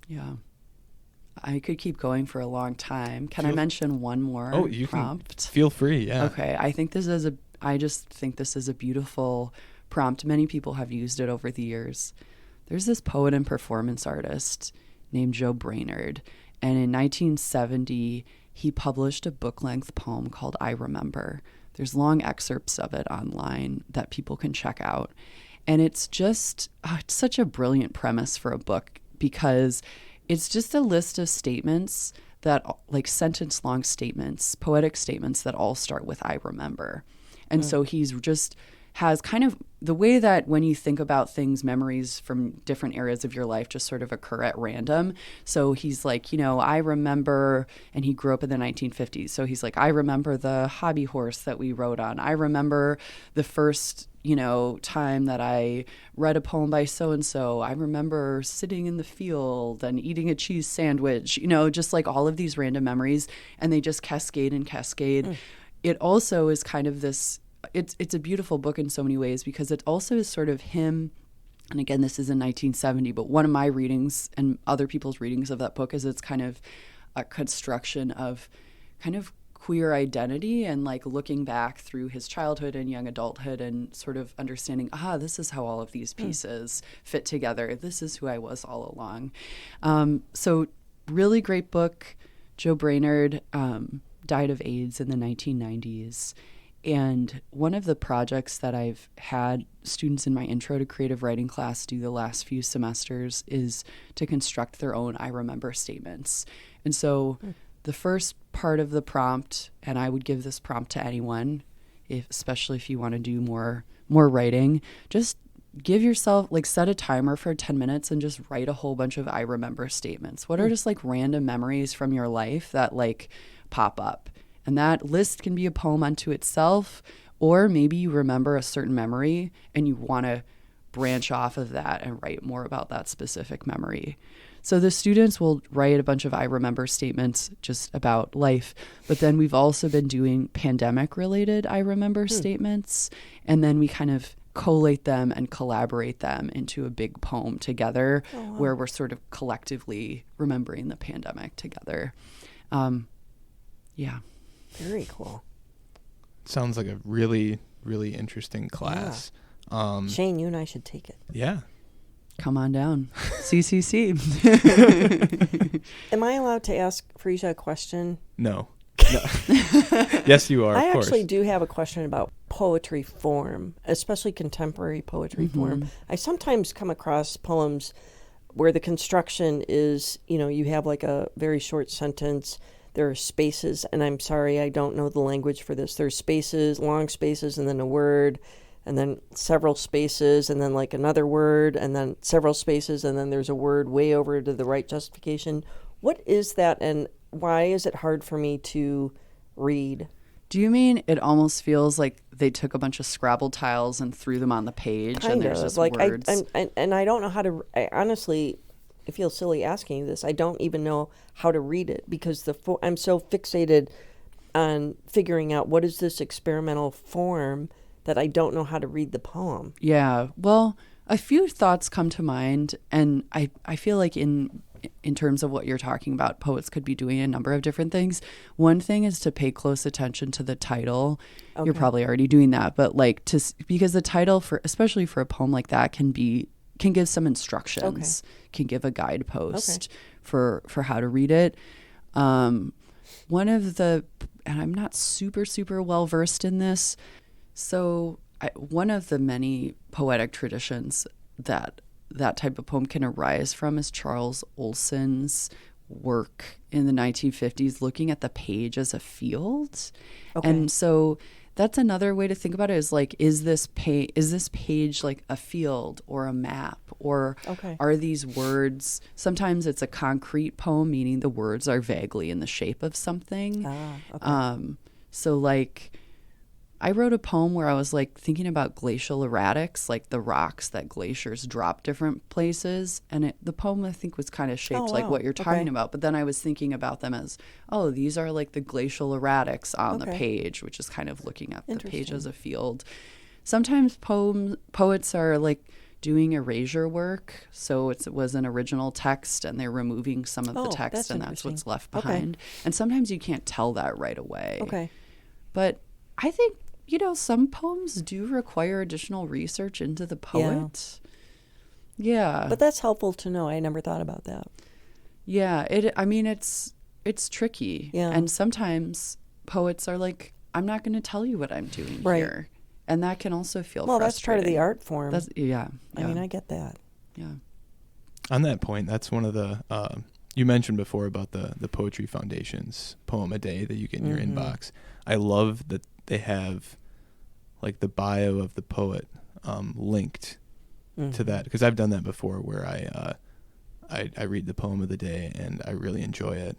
Yeah. I could keep going for a long time. Can I mention one more prompt? Can feel free, yeah. Okay. I just think this is a beautiful prompt. Many people have used it over the years. There's this poet and performance artist named Joe Brainerd, and in 1970, he published a book-length poem called I Remember. There's long excerpts of it online that people can check out. And it's just it's such a brilliant premise for a book, because it's just a list of statements that, like, sentence-long statements, poetic statements that all start with I remember. And so he's just has kind of the way that when you think about things, memories from different areas of your life just sort of occur at random. So he's like, I remember, and he grew up in the 1950s. So he's like, I remember the hobby horse that we rode on. I remember the first, time that I read a poem by so-and-so. I remember sitting in the field and eating a cheese sandwich, just like all of these random memories, and they just cascade and cascade. It also is kind of this, it's a beautiful book in so many ways, because it also is sort of him, and again, this is in 1970, but one of my readings and other people's readings of that book is it's kind of a construction of kind of queer identity, and like looking back through his childhood and young adulthood and sort of understanding, this is how all of these pieces fit together. This is who I was all along. So really great book. Joe Brainerd died of AIDS in the 1990s. And one of the projects that I've had students in my Intro to Creative Writing class do the last few semesters is to construct their own I remember statements. And so the first part of the prompt, and I would give this prompt to anyone, especially if you want to do more writing, just give yourself, set a timer for 10 minutes and just write a whole bunch of I remember statements. What are just random memories from your life that pop up? And that list can be a poem unto itself, or maybe you remember a certain memory and you want to branch off of that and write more about that specific memory. So the students will write a bunch of I remember statements just about life, but then we've also been doing pandemic-related I remember statements, and then we kind of collate them and collaborate them into a big poem together, where we're sort of collectively remembering the pandemic together. Yeah. Very cool. Sounds like a really, really interesting class. Yeah. Shane, you and I should take it. Yeah. Come on down. CCC. Am I allowed to ask Freesia a question? No. Yes, you are, of course. Actually do have a question about poetry form, especially contemporary poetry form. I sometimes come across poems where the construction is, you have a very short sentence. There are spaces, and I'm sorry, I don't know the language for this. There's spaces, long spaces, and then a word, and then several spaces, and then another word, and then several spaces, and then there's a word way over to the right justification. What is that, and why is it hard for me to read? Do you mean it almost feels like they took a bunch of Scrabble tiles and threw them on the page and there's just like words? And I don't know how to. Honestly, I feel silly asking you this. I don't even know how to read it because I'm so fixated on figuring out what is this experimental form that I don't know how to read the poem. Yeah. Well, a few thoughts come to mind, and I feel like in terms of what you're talking about, poets could be doing a number of different things. One thing is to pay close attention to the title. Okay. You're probably already doing that, but like because the title especially for a poem like that can give some instructions, can give a guidepost for how to read it. And I'm not super well versed in this. So one of the many poetic traditions that type of poem can arise from is Charles Olson's work in the 1950s, looking at the page as a field. Okay. And so that's another way to think about it is like, is this page like a field or a map, or are these words, sometimes it's a concrete poem, meaning the words are vaguely in the shape of something. So like, I wrote a poem where I was like thinking about glacial erratics, like the rocks that glaciers drop different places. And the poem, I think, was kind of shaped like what you're talking about. But then I was thinking about them as, these are like the glacial erratics on the page, which is kind of looking at the page as a field. Sometimes poets are like doing erasure work. So it was an original text and they're removing some of the text and that's what's left behind. And sometimes you can't tell that right away. But I think, some poems do require additional research into the poet. Yeah. But that's helpful to know. I never thought about that. Yeah. It's tricky. Yeah. And sometimes poets are like, I'm not going to tell you what I'm doing here. And that can also feel frustrating. That's part of the art form. Yeah. I mean, I get that. Yeah. On that point, that's one of the, you mentioned before about the Poetry Foundation's poem a day that you get in your inbox. I love that they have like the bio of the poet linked to that, because I've done that before where I read the poem of the day and I really enjoy it,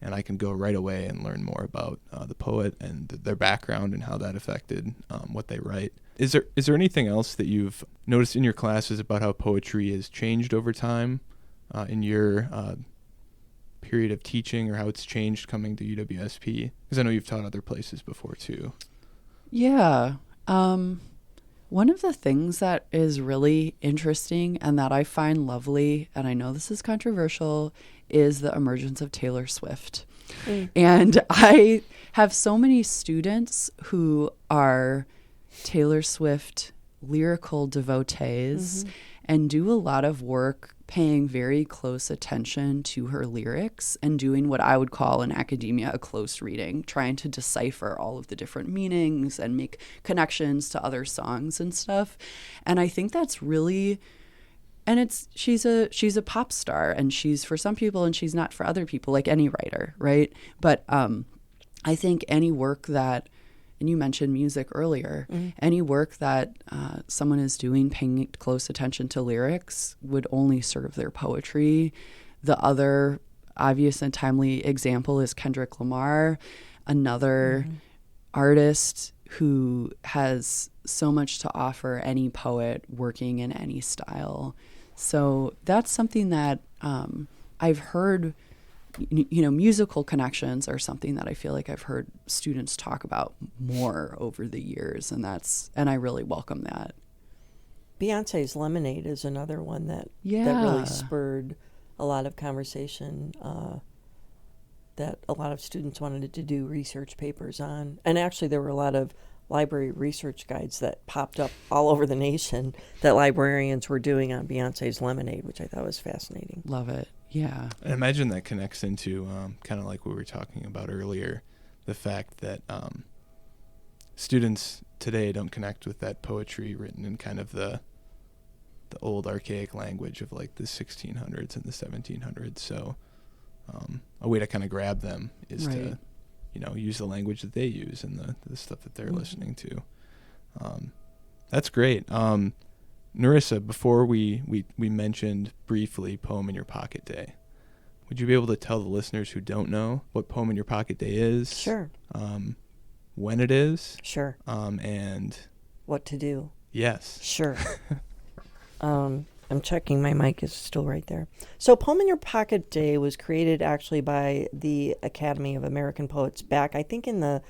and I can go right away and learn more about the poet and their background and how that affected what they write. Is there anything else that you've noticed in your classes about how poetry has changed over time in your period of teaching, or how it's changed coming to UWSP? Because I know you've taught other places before too. Yeah. One of the things that is really interesting and that I find lovely, and I know this is controversial, is the emergence of Taylor Swift. And I have so many students who are Taylor Swift lyrical devotees and do a lot of work paying very close attention to her lyrics and doing what I would call in academia a close reading, trying to decipher all of the different meanings and make connections to other songs and stuff. And I think that's really, and she's a pop star, and she's for some people and she's not for other people, like any writer, right? But I think any work that, and you mentioned music earlier, any work that someone is doing paying close attention to lyrics would only serve their poetry. The other obvious and timely example is Kendrick Lamar, another artist who has so much to offer any poet working in any style. So that's something that I've heard. Musical connections are something that I feel like I've heard students talk about more over the years, and I really welcome that. Beyonce's Lemonade is another one that really spurred a lot of conversation that a lot of students wanted to do research papers on. And actually there were a lot of library research guides that popped up all over the nation that librarians were doing on Beyonce's Lemonade, which I thought was fascinating. Love it. Yeah. I imagine that connects into kind of like what we were talking about earlier, the fact that students today don't connect with that poetry written in kind of the old archaic language of like the 1600s and the 1700s. So a way to kind of grab them is to, use the language that they use and the stuff that they're listening to. That's great. Nerissa, before we mentioned briefly Poem in Your Pocket Day, would you be able to tell the listeners who don't know what Poem in Your Pocket Day is? Sure. when it is. Sure. And what to do. yes. Sure. I'm checking my mic is still right there. So Poem in Your Pocket Day was created actually by the Academy of American Poets back, I think, in the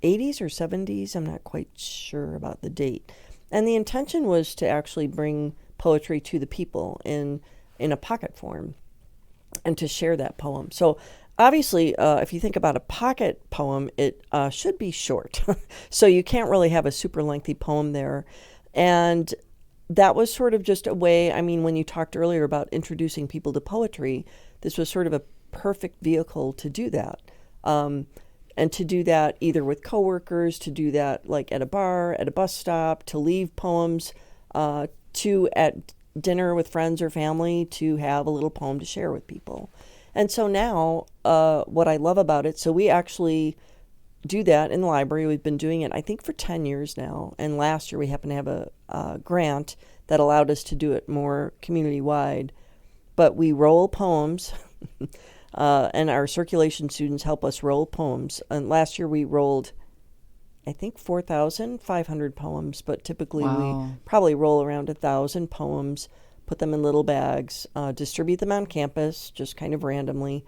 80s or 70s. I'm not quite sure about the date. And the intention was to actually bring poetry to the people in a pocket form and to share that poem. So obviously, if you think about a pocket poem, it should be short. So you can't really have a super lengthy poem there. And that was sort of just a way, I mean, when you talked earlier about introducing people to poetry, this was sort of a perfect vehicle to do that. And to do that either with coworkers, to do that like at a bar, at a bus stop, to leave poems, to at dinner with friends or family, to have a little poem to share with people. And so now, what I love about it, so we actually do that in the library. We've been doing it, I think, for 10 years now. And last year we happened to have a grant that allowed us to do it more community-wide. But we roll poems, and our circulation students help us roll poems. And last year we rolled, I think, 4,500 poems, but typically we probably roll around 1,000 poems, put them in little bags, distribute them on campus, just kind of randomly.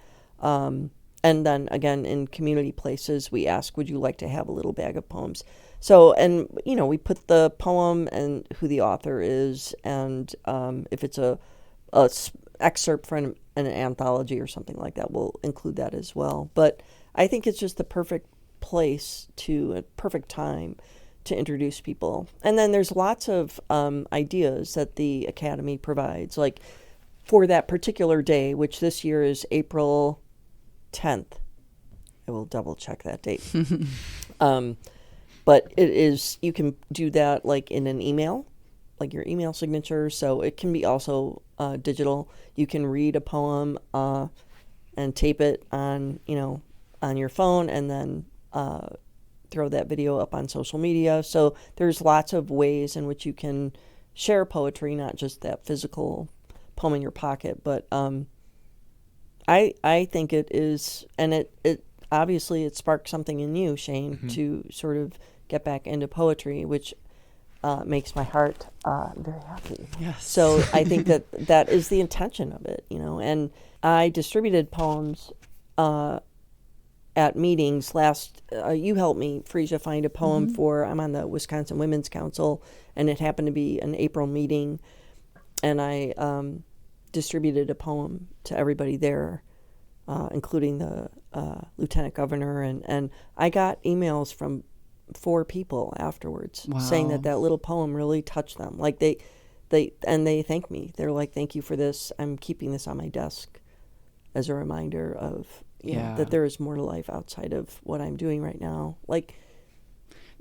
And then again, in community places, we ask, would you like to have a little bag of poems? So, and, you know, we put the poem and who the author is, and if it's a excerpt from an anthology or something like that, we'll include that as well. But I think it's just the perfect place a perfect time to introduce people. And then there's lots of ideas that the Academy provides, like for that particular day, which this year is April 10th. I will double check that date. But it is, you can do that like in an email, like your email signature. So it can be also digital. You can read a poem and tape it on your phone, and then throw that video up on social media. So there's lots of ways in which you can share poetry, not just that physical poem in your pocket, but I think it is, and it obviously it sparked something in you, Shane, to sort of get back into poetry, which makes my heart very happy. Yes. So I think that is the intention of it, and I distributed poems at meetings last. You helped me, Freesia, find a poem for, I'm on the Wisconsin Women's Council, and it happened to be an April meeting, and I distributed a poem to everybody there, including the lieutenant governor, and I got emails from 4 people afterwards saying that little poem really touched them. Like they thanked me. They're like, thank you for this. I'm keeping this on my desk as a reminder of that there is more to life outside of what I'm doing right now.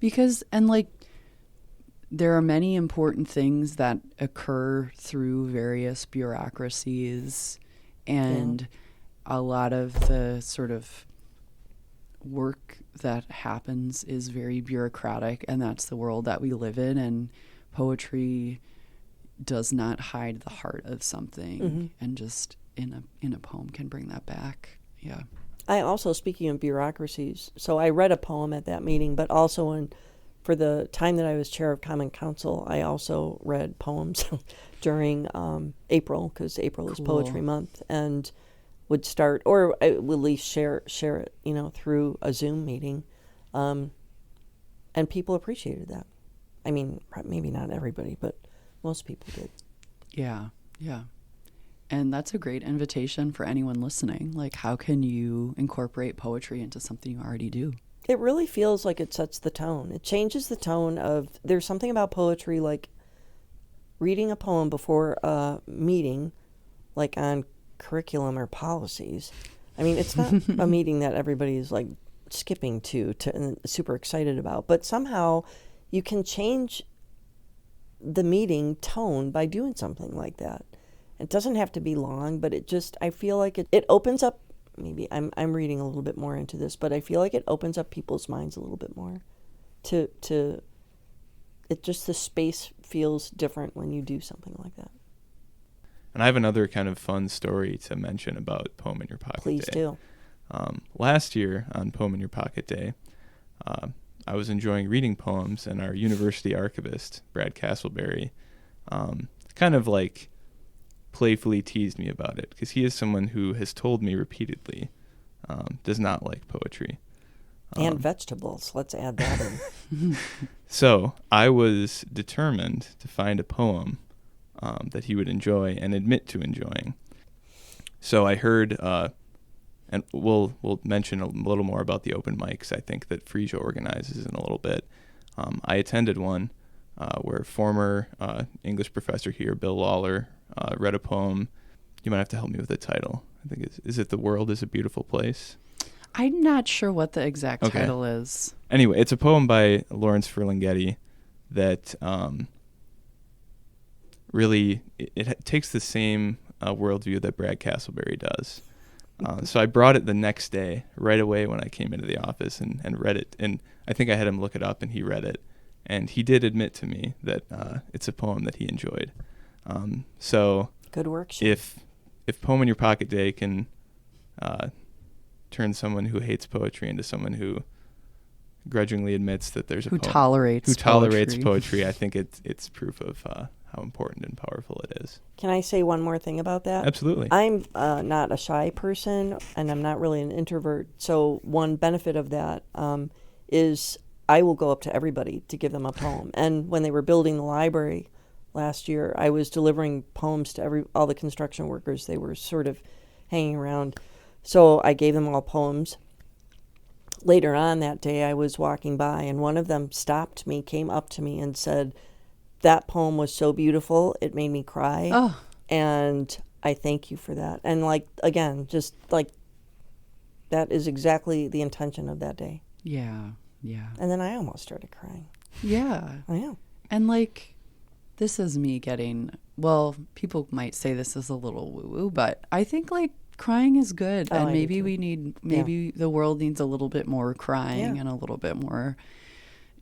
Because there are many important things that occur through various bureaucracies, and a lot of the sort of work that happens is very bureaucratic, and that's the world that we live in, and poetry does not hide the heart of something, and just in a poem can bring that back. Yeah. I also, speaking of bureaucracies, so I read a poem at that meeting, but also for the time that I was chair of Common Council, I also read poems during April, because April is Poetry Month, and would start, or I would at least share it, through a Zoom meeting, and people appreciated that. I mean, maybe not everybody, but most people did. Yeah, yeah. And that's a great invitation for anyone listening. Like, how can you incorporate poetry into something you already do? It really feels like it sets the tone. It changes the tone of, there's something about poetry, like reading a poem before a meeting, like on curriculum or policies. I mean, it's not a meeting that everybody is like skipping to and super excited about, but somehow you can change the meeting tone by doing something like that. It doesn't have to be long, but I feel like it opens up, maybe I'm reading a little bit more into this, but I feel like it opens up people's minds a little bit more to it, just the space feels different when you do something like that. And I have another kind of fun story to mention about Poem in Your Pocket Day. Please do. Last year on Poem in Your Pocket Day, I was enjoying reading poems, and our university archivist, Brad Castleberry, kind of like playfully teased me about it, because he is someone who has told me repeatedly does not like poetry. And vegetables. Let's add that in. So I was determined to find a poem that he would enjoy and admit to enjoying. So I heard, and we'll mention a little more about the open mics I think that Freesia organizes in a little bit. I attended one where former English professor here, Bill Lawler, read a poem. You might have to help me with the title. I think is it "The World is a Beautiful Place"? I'm not sure what the exact title is. Anyway, it's a poem by Lawrence Ferlinghetti that really it takes the same worldview that Brad Castleberry does. So I brought it the next day, right away when I came into the office and read it. And I think I had him look it up, and he read it. And he did admit to me that it's a poem that he enjoyed. So good work. If Poem in Your Pocket Day can turn someone who hates poetry into someone who grudgingly admits that there's a poem tolerates poetry, I think it's proof of how important and powerful it is. Can I say one more thing about that? Absolutely. I'm not a shy person, and I'm not really an introvert. So one benefit of that is I will go up to everybody to give them a poem. And when they were building the library last year, I was delivering poems to all the construction workers. They were sort of hanging around. So I gave them all poems. Later on that day, I was walking by, and one of them stopped me, came up to me, and said, "That poem was so beautiful, it made me cry." Oh. And I thank you for that. And again, just that is exactly the intention of that day. Yeah, yeah. And then I almost started crying. Yeah. I know. And this is me getting, people might say this is a little woo-woo, but I think crying is good. And maybe the world needs a little bit more crying and a little bit more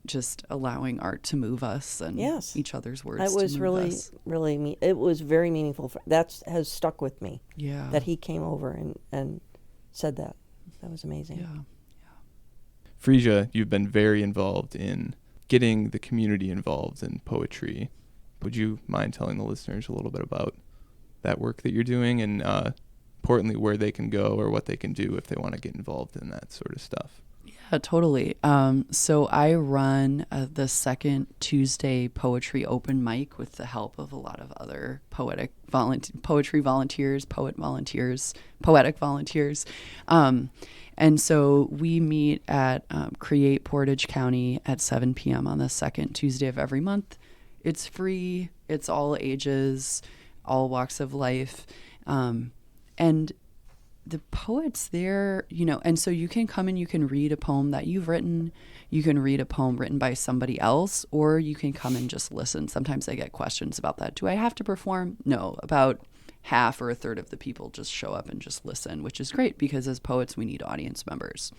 just allowing art to move us and each other's words to move us. It was it was very meaningful. That has stuck with me. Yeah. That he came over and said that. That was amazing. Yeah. Freesia, you've been very involved in getting the community involved in poetry. Would you mind telling the listeners a little bit about that work that you're doing, and importantly, where they can go or what they can do if they want to get involved in that sort of stuff? Yeah, totally. So I run the second Tuesday poetry open mic with the help of a lot of other poetic volunteers. And so we meet at Create Portage County at 7 p.m. on the second Tuesday of every month. It's free. It's all ages, all walks of life. And the poets there, and so you can come and you can read a poem that you've written. You can read a poem written by somebody else, or you can come and just listen. Sometimes I get questions about that. Do I have to perform? No, about half or a third of the people just show up and just listen, which is great because as poets, we need audience members.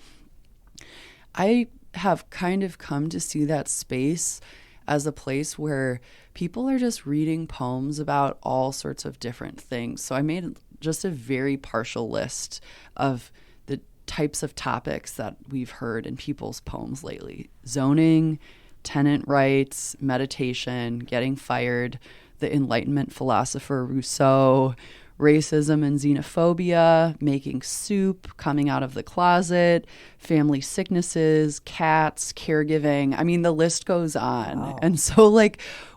I have kind of come to see that space as a place where people are just reading poems about all sorts of different things. So I made just a very partial list of the types of topics that we've heard in people's poems lately: zoning, tenant rights, meditation, getting fired, the Enlightenment philosopher Rousseau, racism and xenophobia, making soup, coming out of the closet, family sicknesses, cats, caregiving. I mean, the list goes on. Wow. And so,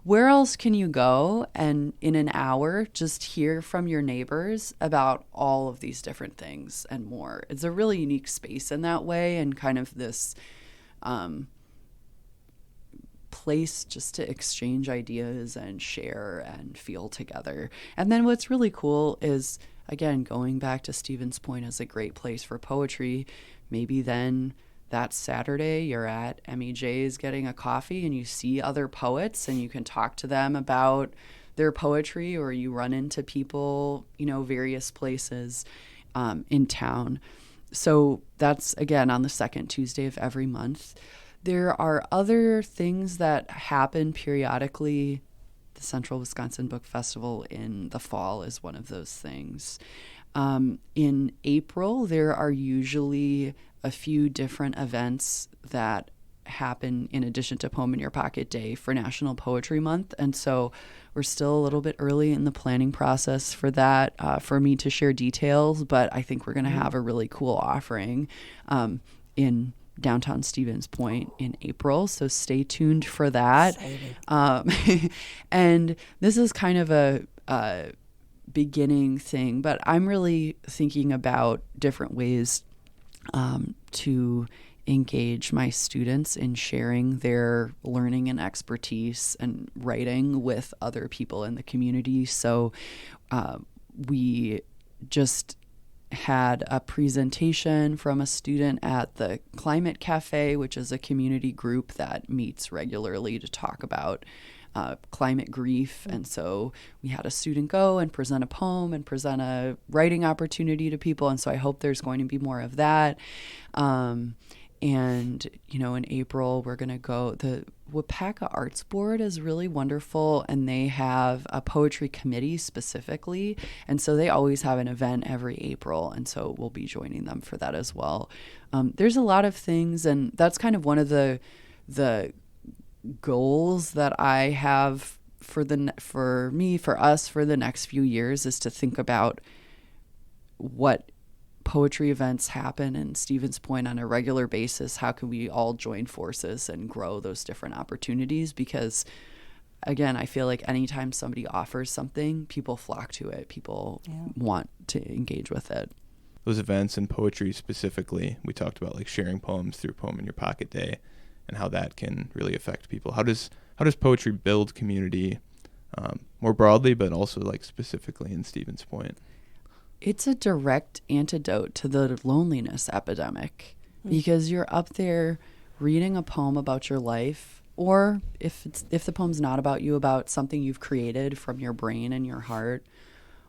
where else can you go and in an hour just hear from your neighbors about all of these different things and more? It's a really unique space in that way, and kind of this place just to exchange ideas and share and feel together. And then what's really cool is, again, going back to Stephen's point as a great place for poetry, maybe then that Saturday you're at MEJ's getting a coffee and you see other poets and you can talk to them about their poetry, or you run into people, various places in town. So that's, again, on the second Tuesday of every month. There are other things that happen periodically. The Central Wisconsin Book Festival in the fall is one of those things. In April, there are usually a few different events that happen in addition to Poem in Your Pocket Day for National Poetry Month. And so we're still a little bit early in the planning process for that, for me to share details, but I think we're going to have a really cool offering in downtown Stevens Point in April. So stay tuned for that. And this is kind of a beginning thing, but I'm really thinking about different ways to engage my students in sharing their learning and expertise and writing with other people in the community. So we just had a presentation from a student at the Climate Cafe, which is a community group that meets regularly to talk about climate grief. And so we had a student go and present a poem and present a writing opportunity to people. And so I hope there's going to be more of that. And, in April, we're going to go, the Wapaka Arts Board is really wonderful, and they have a poetry committee specifically. And so they always have an event every April. And so we'll be joining them for that as well. There's a lot of things, and that's kind of one of the goals that I have for us for the next few years, is to think about what poetry events happen in Stevens Point on a regular basis. How can we all join forces and grow those different opportunities? Because again, I feel like anytime somebody offers something, people flock to it. People want to engage with it. Those events and poetry specifically, we talked about like sharing poems through Poem in Your Pocket Day and how that can really affect people. How does poetry build community more broadly, but also like specifically in Stevens Point? It's a direct antidote to the loneliness epidemic, because you're up there reading a poem about your life, or if the poem's not about you, about something you've created from your brain and your heart,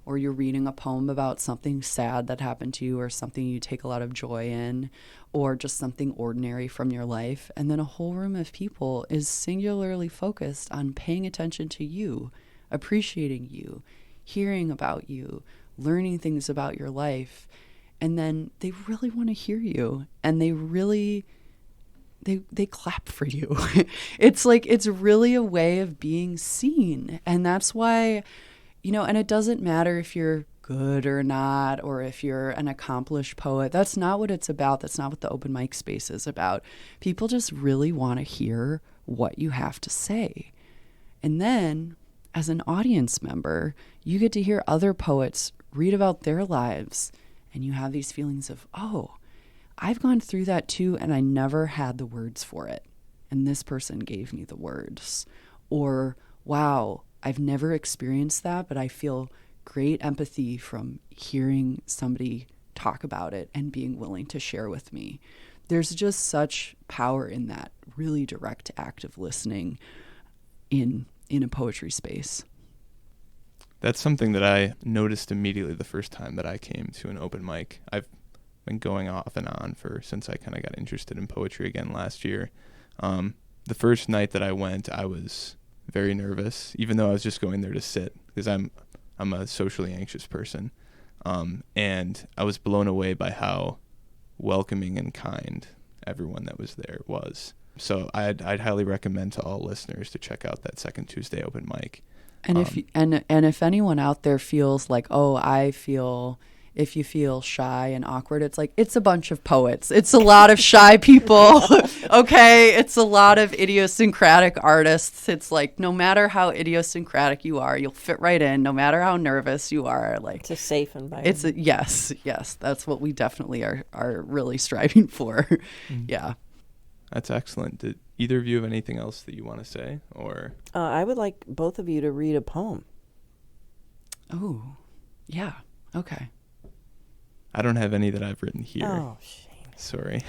or you're reading a poem about something sad that happened to you or something you take a lot of joy in, or just something ordinary from your life. And then a whole room of people is singularly focused on paying attention to you, appreciating you, hearing about you, learning things about your life. And then they really want to hear you, and they clap for you. It's really a way of being seen. And that's why, and it doesn't matter if you're good or not, or if you're an accomplished poet. That's not what it's about. That's not what the open mic space is about. People just really want to hear what you have to say. And then as an audience member, you get to hear other poets read about their lives, and you have these feelings of, oh, I've gone through that too, and I never had the words for it, and this person gave me the words. Or, wow, I've never experienced that, but I feel great empathy from hearing somebody talk about it and being willing to share with me. There's just such power in that really direct act of listening in a poetry space. That's something that I noticed immediately the first time that I came to an open mic. I've been going off and on since I kind of got interested in poetry again last year. The first night that I went, I was very nervous, even though I was just going there to sit, because I'm a socially anxious person. And I was blown away by how welcoming and kind everyone that was there was. So I'd highly recommend to all listeners to check out that second Tuesday open mic. And if anyone out there feels like, oh, if you feel shy and awkward, it's like, it's a bunch of poets. It's a lot of shy people. Okay. It's a lot of idiosyncratic artists. It's like, no matter how idiosyncratic you are, you'll fit right in, no matter how nervous you are. Like, it's a safe environment. Yes. That's what we definitely are really striving for. Mm-hmm. Yeah. That's excellent. Did either of you have anything else that you want to say? Or I would like both of you to read a poem. Oh, yeah. Okay. I don't have any that I've written here. Oh, shame. Sorry.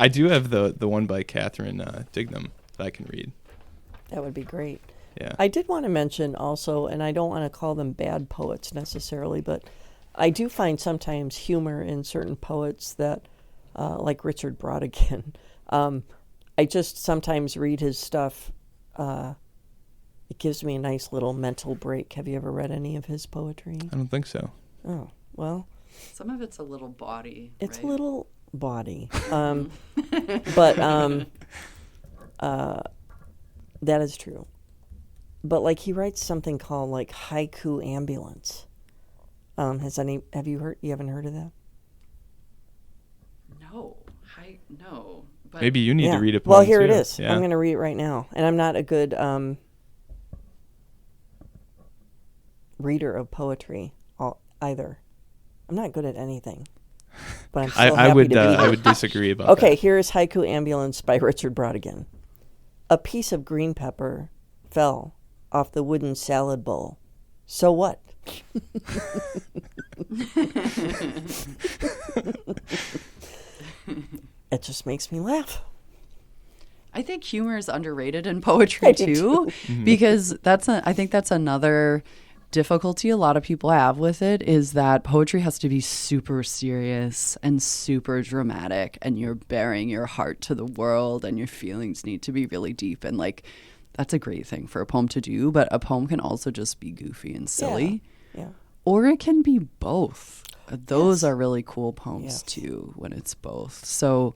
I do have the one by Catherine Dignam that I can read. That would be great. Yeah. I did want to mention also, and I don't want to call them bad poets necessarily, but I do find sometimes humor in certain poets that, like Richard Brautigan. I just sometimes read his stuff. It gives me a nice little mental break. Have you ever read any of his poetry? I don't think so. Oh, well. Some of it's a little bawdy. It's right? a little body. But that is true. But like he writes something called like Haiku Ambulance. You haven't heard of that? No. But Maybe you need to read a poem. Well, here too. it is. Yeah. I'm going to read it right now. And I'm not a good reader of poetry either. I'm not good at anything. But I'm still happy to be here. I would disagree about that. Okay, here is Haiku Ambulance by Richard Brodigan. A piece of green pepper fell off the wooden salad bowl. So what? It just makes me laugh. I think humor is underrated in poetry too, because I think that's another difficulty a lot of people have with it, is that poetry has to be super serious and super dramatic, and you're bearing your heart to the world, and your feelings need to be really deep, and like that's a great thing for a poem to do, but a poem can also just be goofy and silly. Yeah. Or it can be both. Those are really cool poems too, when it's both. So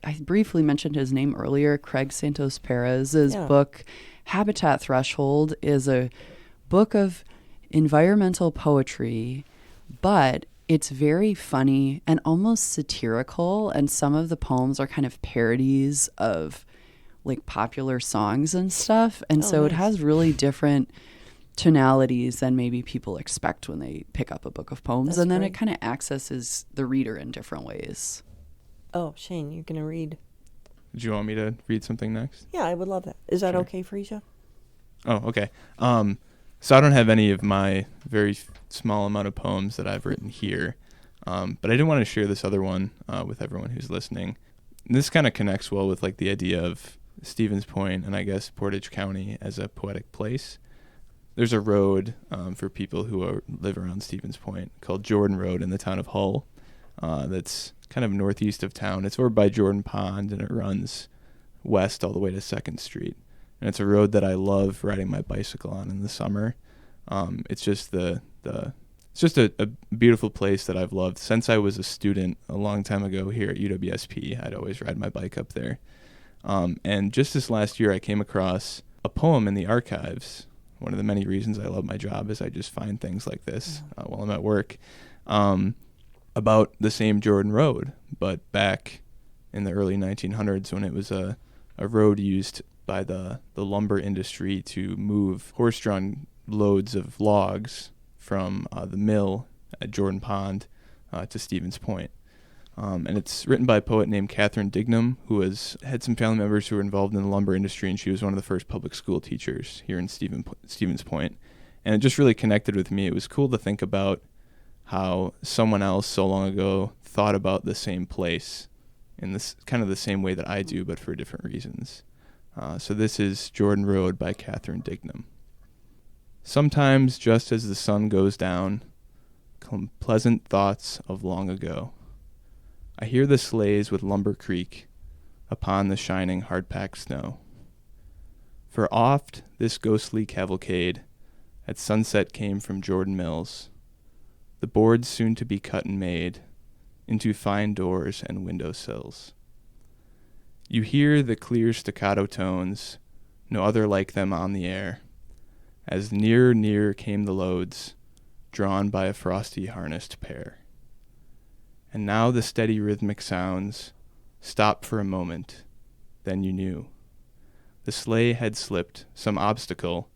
I briefly mentioned his name earlier. Craig Santos Perez's book Habitat Threshold is a book of environmental poetry, but it's very funny and almost satirical, and some of the poems are kind of parodies of like popular songs and stuff, and so it has really different tonalities than maybe people expect when they pick up a book of poems. That's and then great. It kind of accesses the reader in different ways. Oh, Shane, you're going to read. Do you want me to read something next? Yeah, I would love that. Is that okay, Freesia? Oh, okay. So I don't have any of my very small amount of poems that I've written here, but I did want to share this other one with everyone who's listening. And this kind of connects well with like the idea of Stevens Point and I guess Portage County as a poetic place. There's a road for people who live around Stevens Point called Jordan Road in the town of Hull that's kind of northeast of town. It's over by Jordan Pond, and it runs west all the way to 2nd Street. And it's a road that I love riding my bicycle on in the summer. It's just it's just a beautiful place that I've loved since I was a student a long time ago here at UWSP. I'd always ride my bike up there. And just this last year, I came across a poem in the archives. One of the many reasons I love my job is I just find things like this while I'm at work, about the same Jordan Road, but back in the early 1900s when it was a road used by the lumber industry to move horse-drawn loads of logs from the mill at Jordan Pond to Stevens Point. And it's written by a poet named Catherine Dignam, who had some family members who were involved in the lumber industry, and she was one of the first public school teachers here in Stevens Point. And it just really connected with me. It was cool to think about how someone else so long ago thought about the same place in this kind of the same way that I do, but for different reasons. So this is Jordan Road by Catherine Dignam. Sometimes, just as the sun goes down, come pleasant thoughts of long ago. I hear the sleighs with Lumber Creek upon the shining hard-packed snow. For oft this ghostly cavalcade at sunset came from Jordan Mills, the boards soon to be cut and made into fine doors and window sills. You hear the clear staccato tones, no other like them on the air, as nearer came the loads, drawn by a frosty harnessed pair. And now the steady rhythmic sounds stop for a moment, then you knew. The sleigh had slipped some obstacle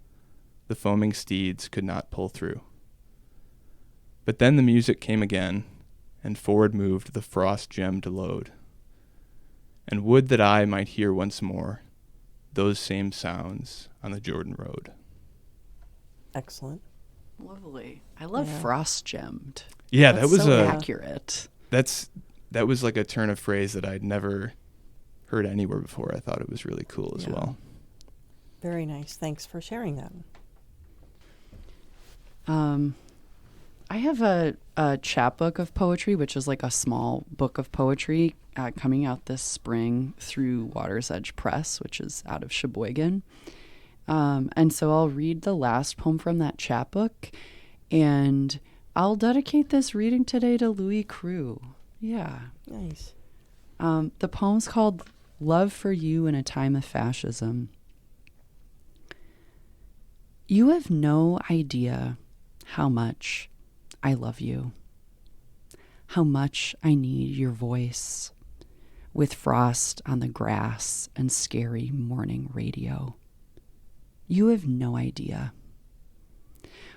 the foaming steeds could not pull through. But then the music came again, and forward moved the frost-gemmed load. And would that I might hear once more those same sounds on the Jordan Road. Excellent. Lovely. I love frost-gemmed. Yeah, That's that was so accurate. That was like a turn of phrase that I'd never heard anywhere before. I thought it was really cool as well. Very nice. Thanks for sharing that. I have a chapbook of poetry, which is like a small book of poetry coming out this spring through Water's Edge Press, which is out of Sheboygan. And so I'll read the last poem from that chapbook, and I'll dedicate this reading today to Louis Crew. Yeah. Nice. The poem's called Love for You in a Time of Fascism. You have no idea how much I love you, how much I need your voice with frost on the grass and scary morning radio. You have no idea.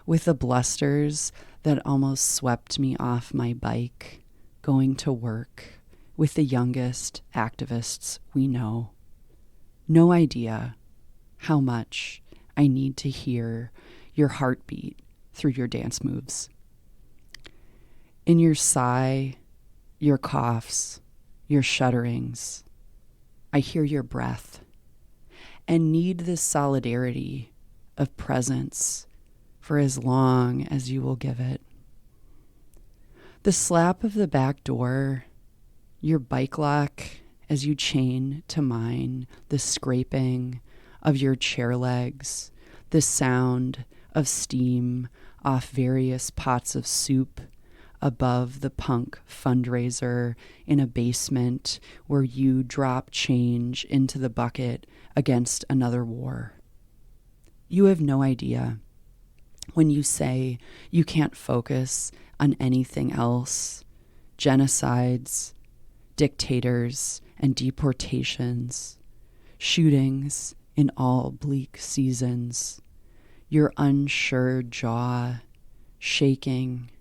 With the blusters that almost swept me off my bike, going to work with the youngest activists we know. No idea how much I need to hear your heartbeat through your dance moves. In your sigh, your coughs, your shudderings, I hear your breath and need this solidarity of presence for as long as you will give it. The slap of the back door, your bike lock as you chain to mine, the scraping of your chair legs, the sound of steam off various pots of soup above the punk fundraiser in a basement where you drop change into the bucket against another war. You have no idea when you say you can't focus on anything else, genocides, dictators, and deportations, shootings in all bleak seasons, your unsure jaw shaking,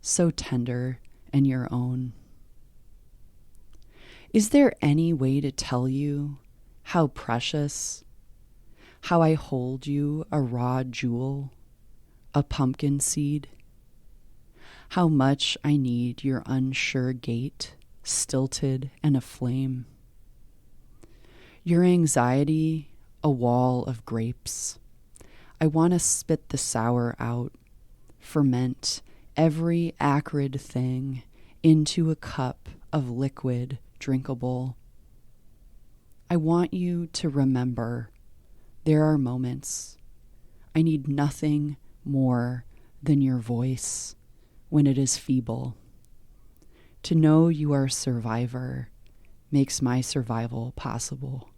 so tender and your own. Is there any way to tell you how precious, how I hold you a raw jewel, a pumpkin seed? How much I need your unsure gait, stilted and aflame. Your anxiety, a wall of grapes. I want to spit the sour out, ferment every acrid thing into a cup of liquid drinkable. I want you to remember there are moments I need nothing more than your voice when it is feeble. To know you are a survivor makes my survival possible.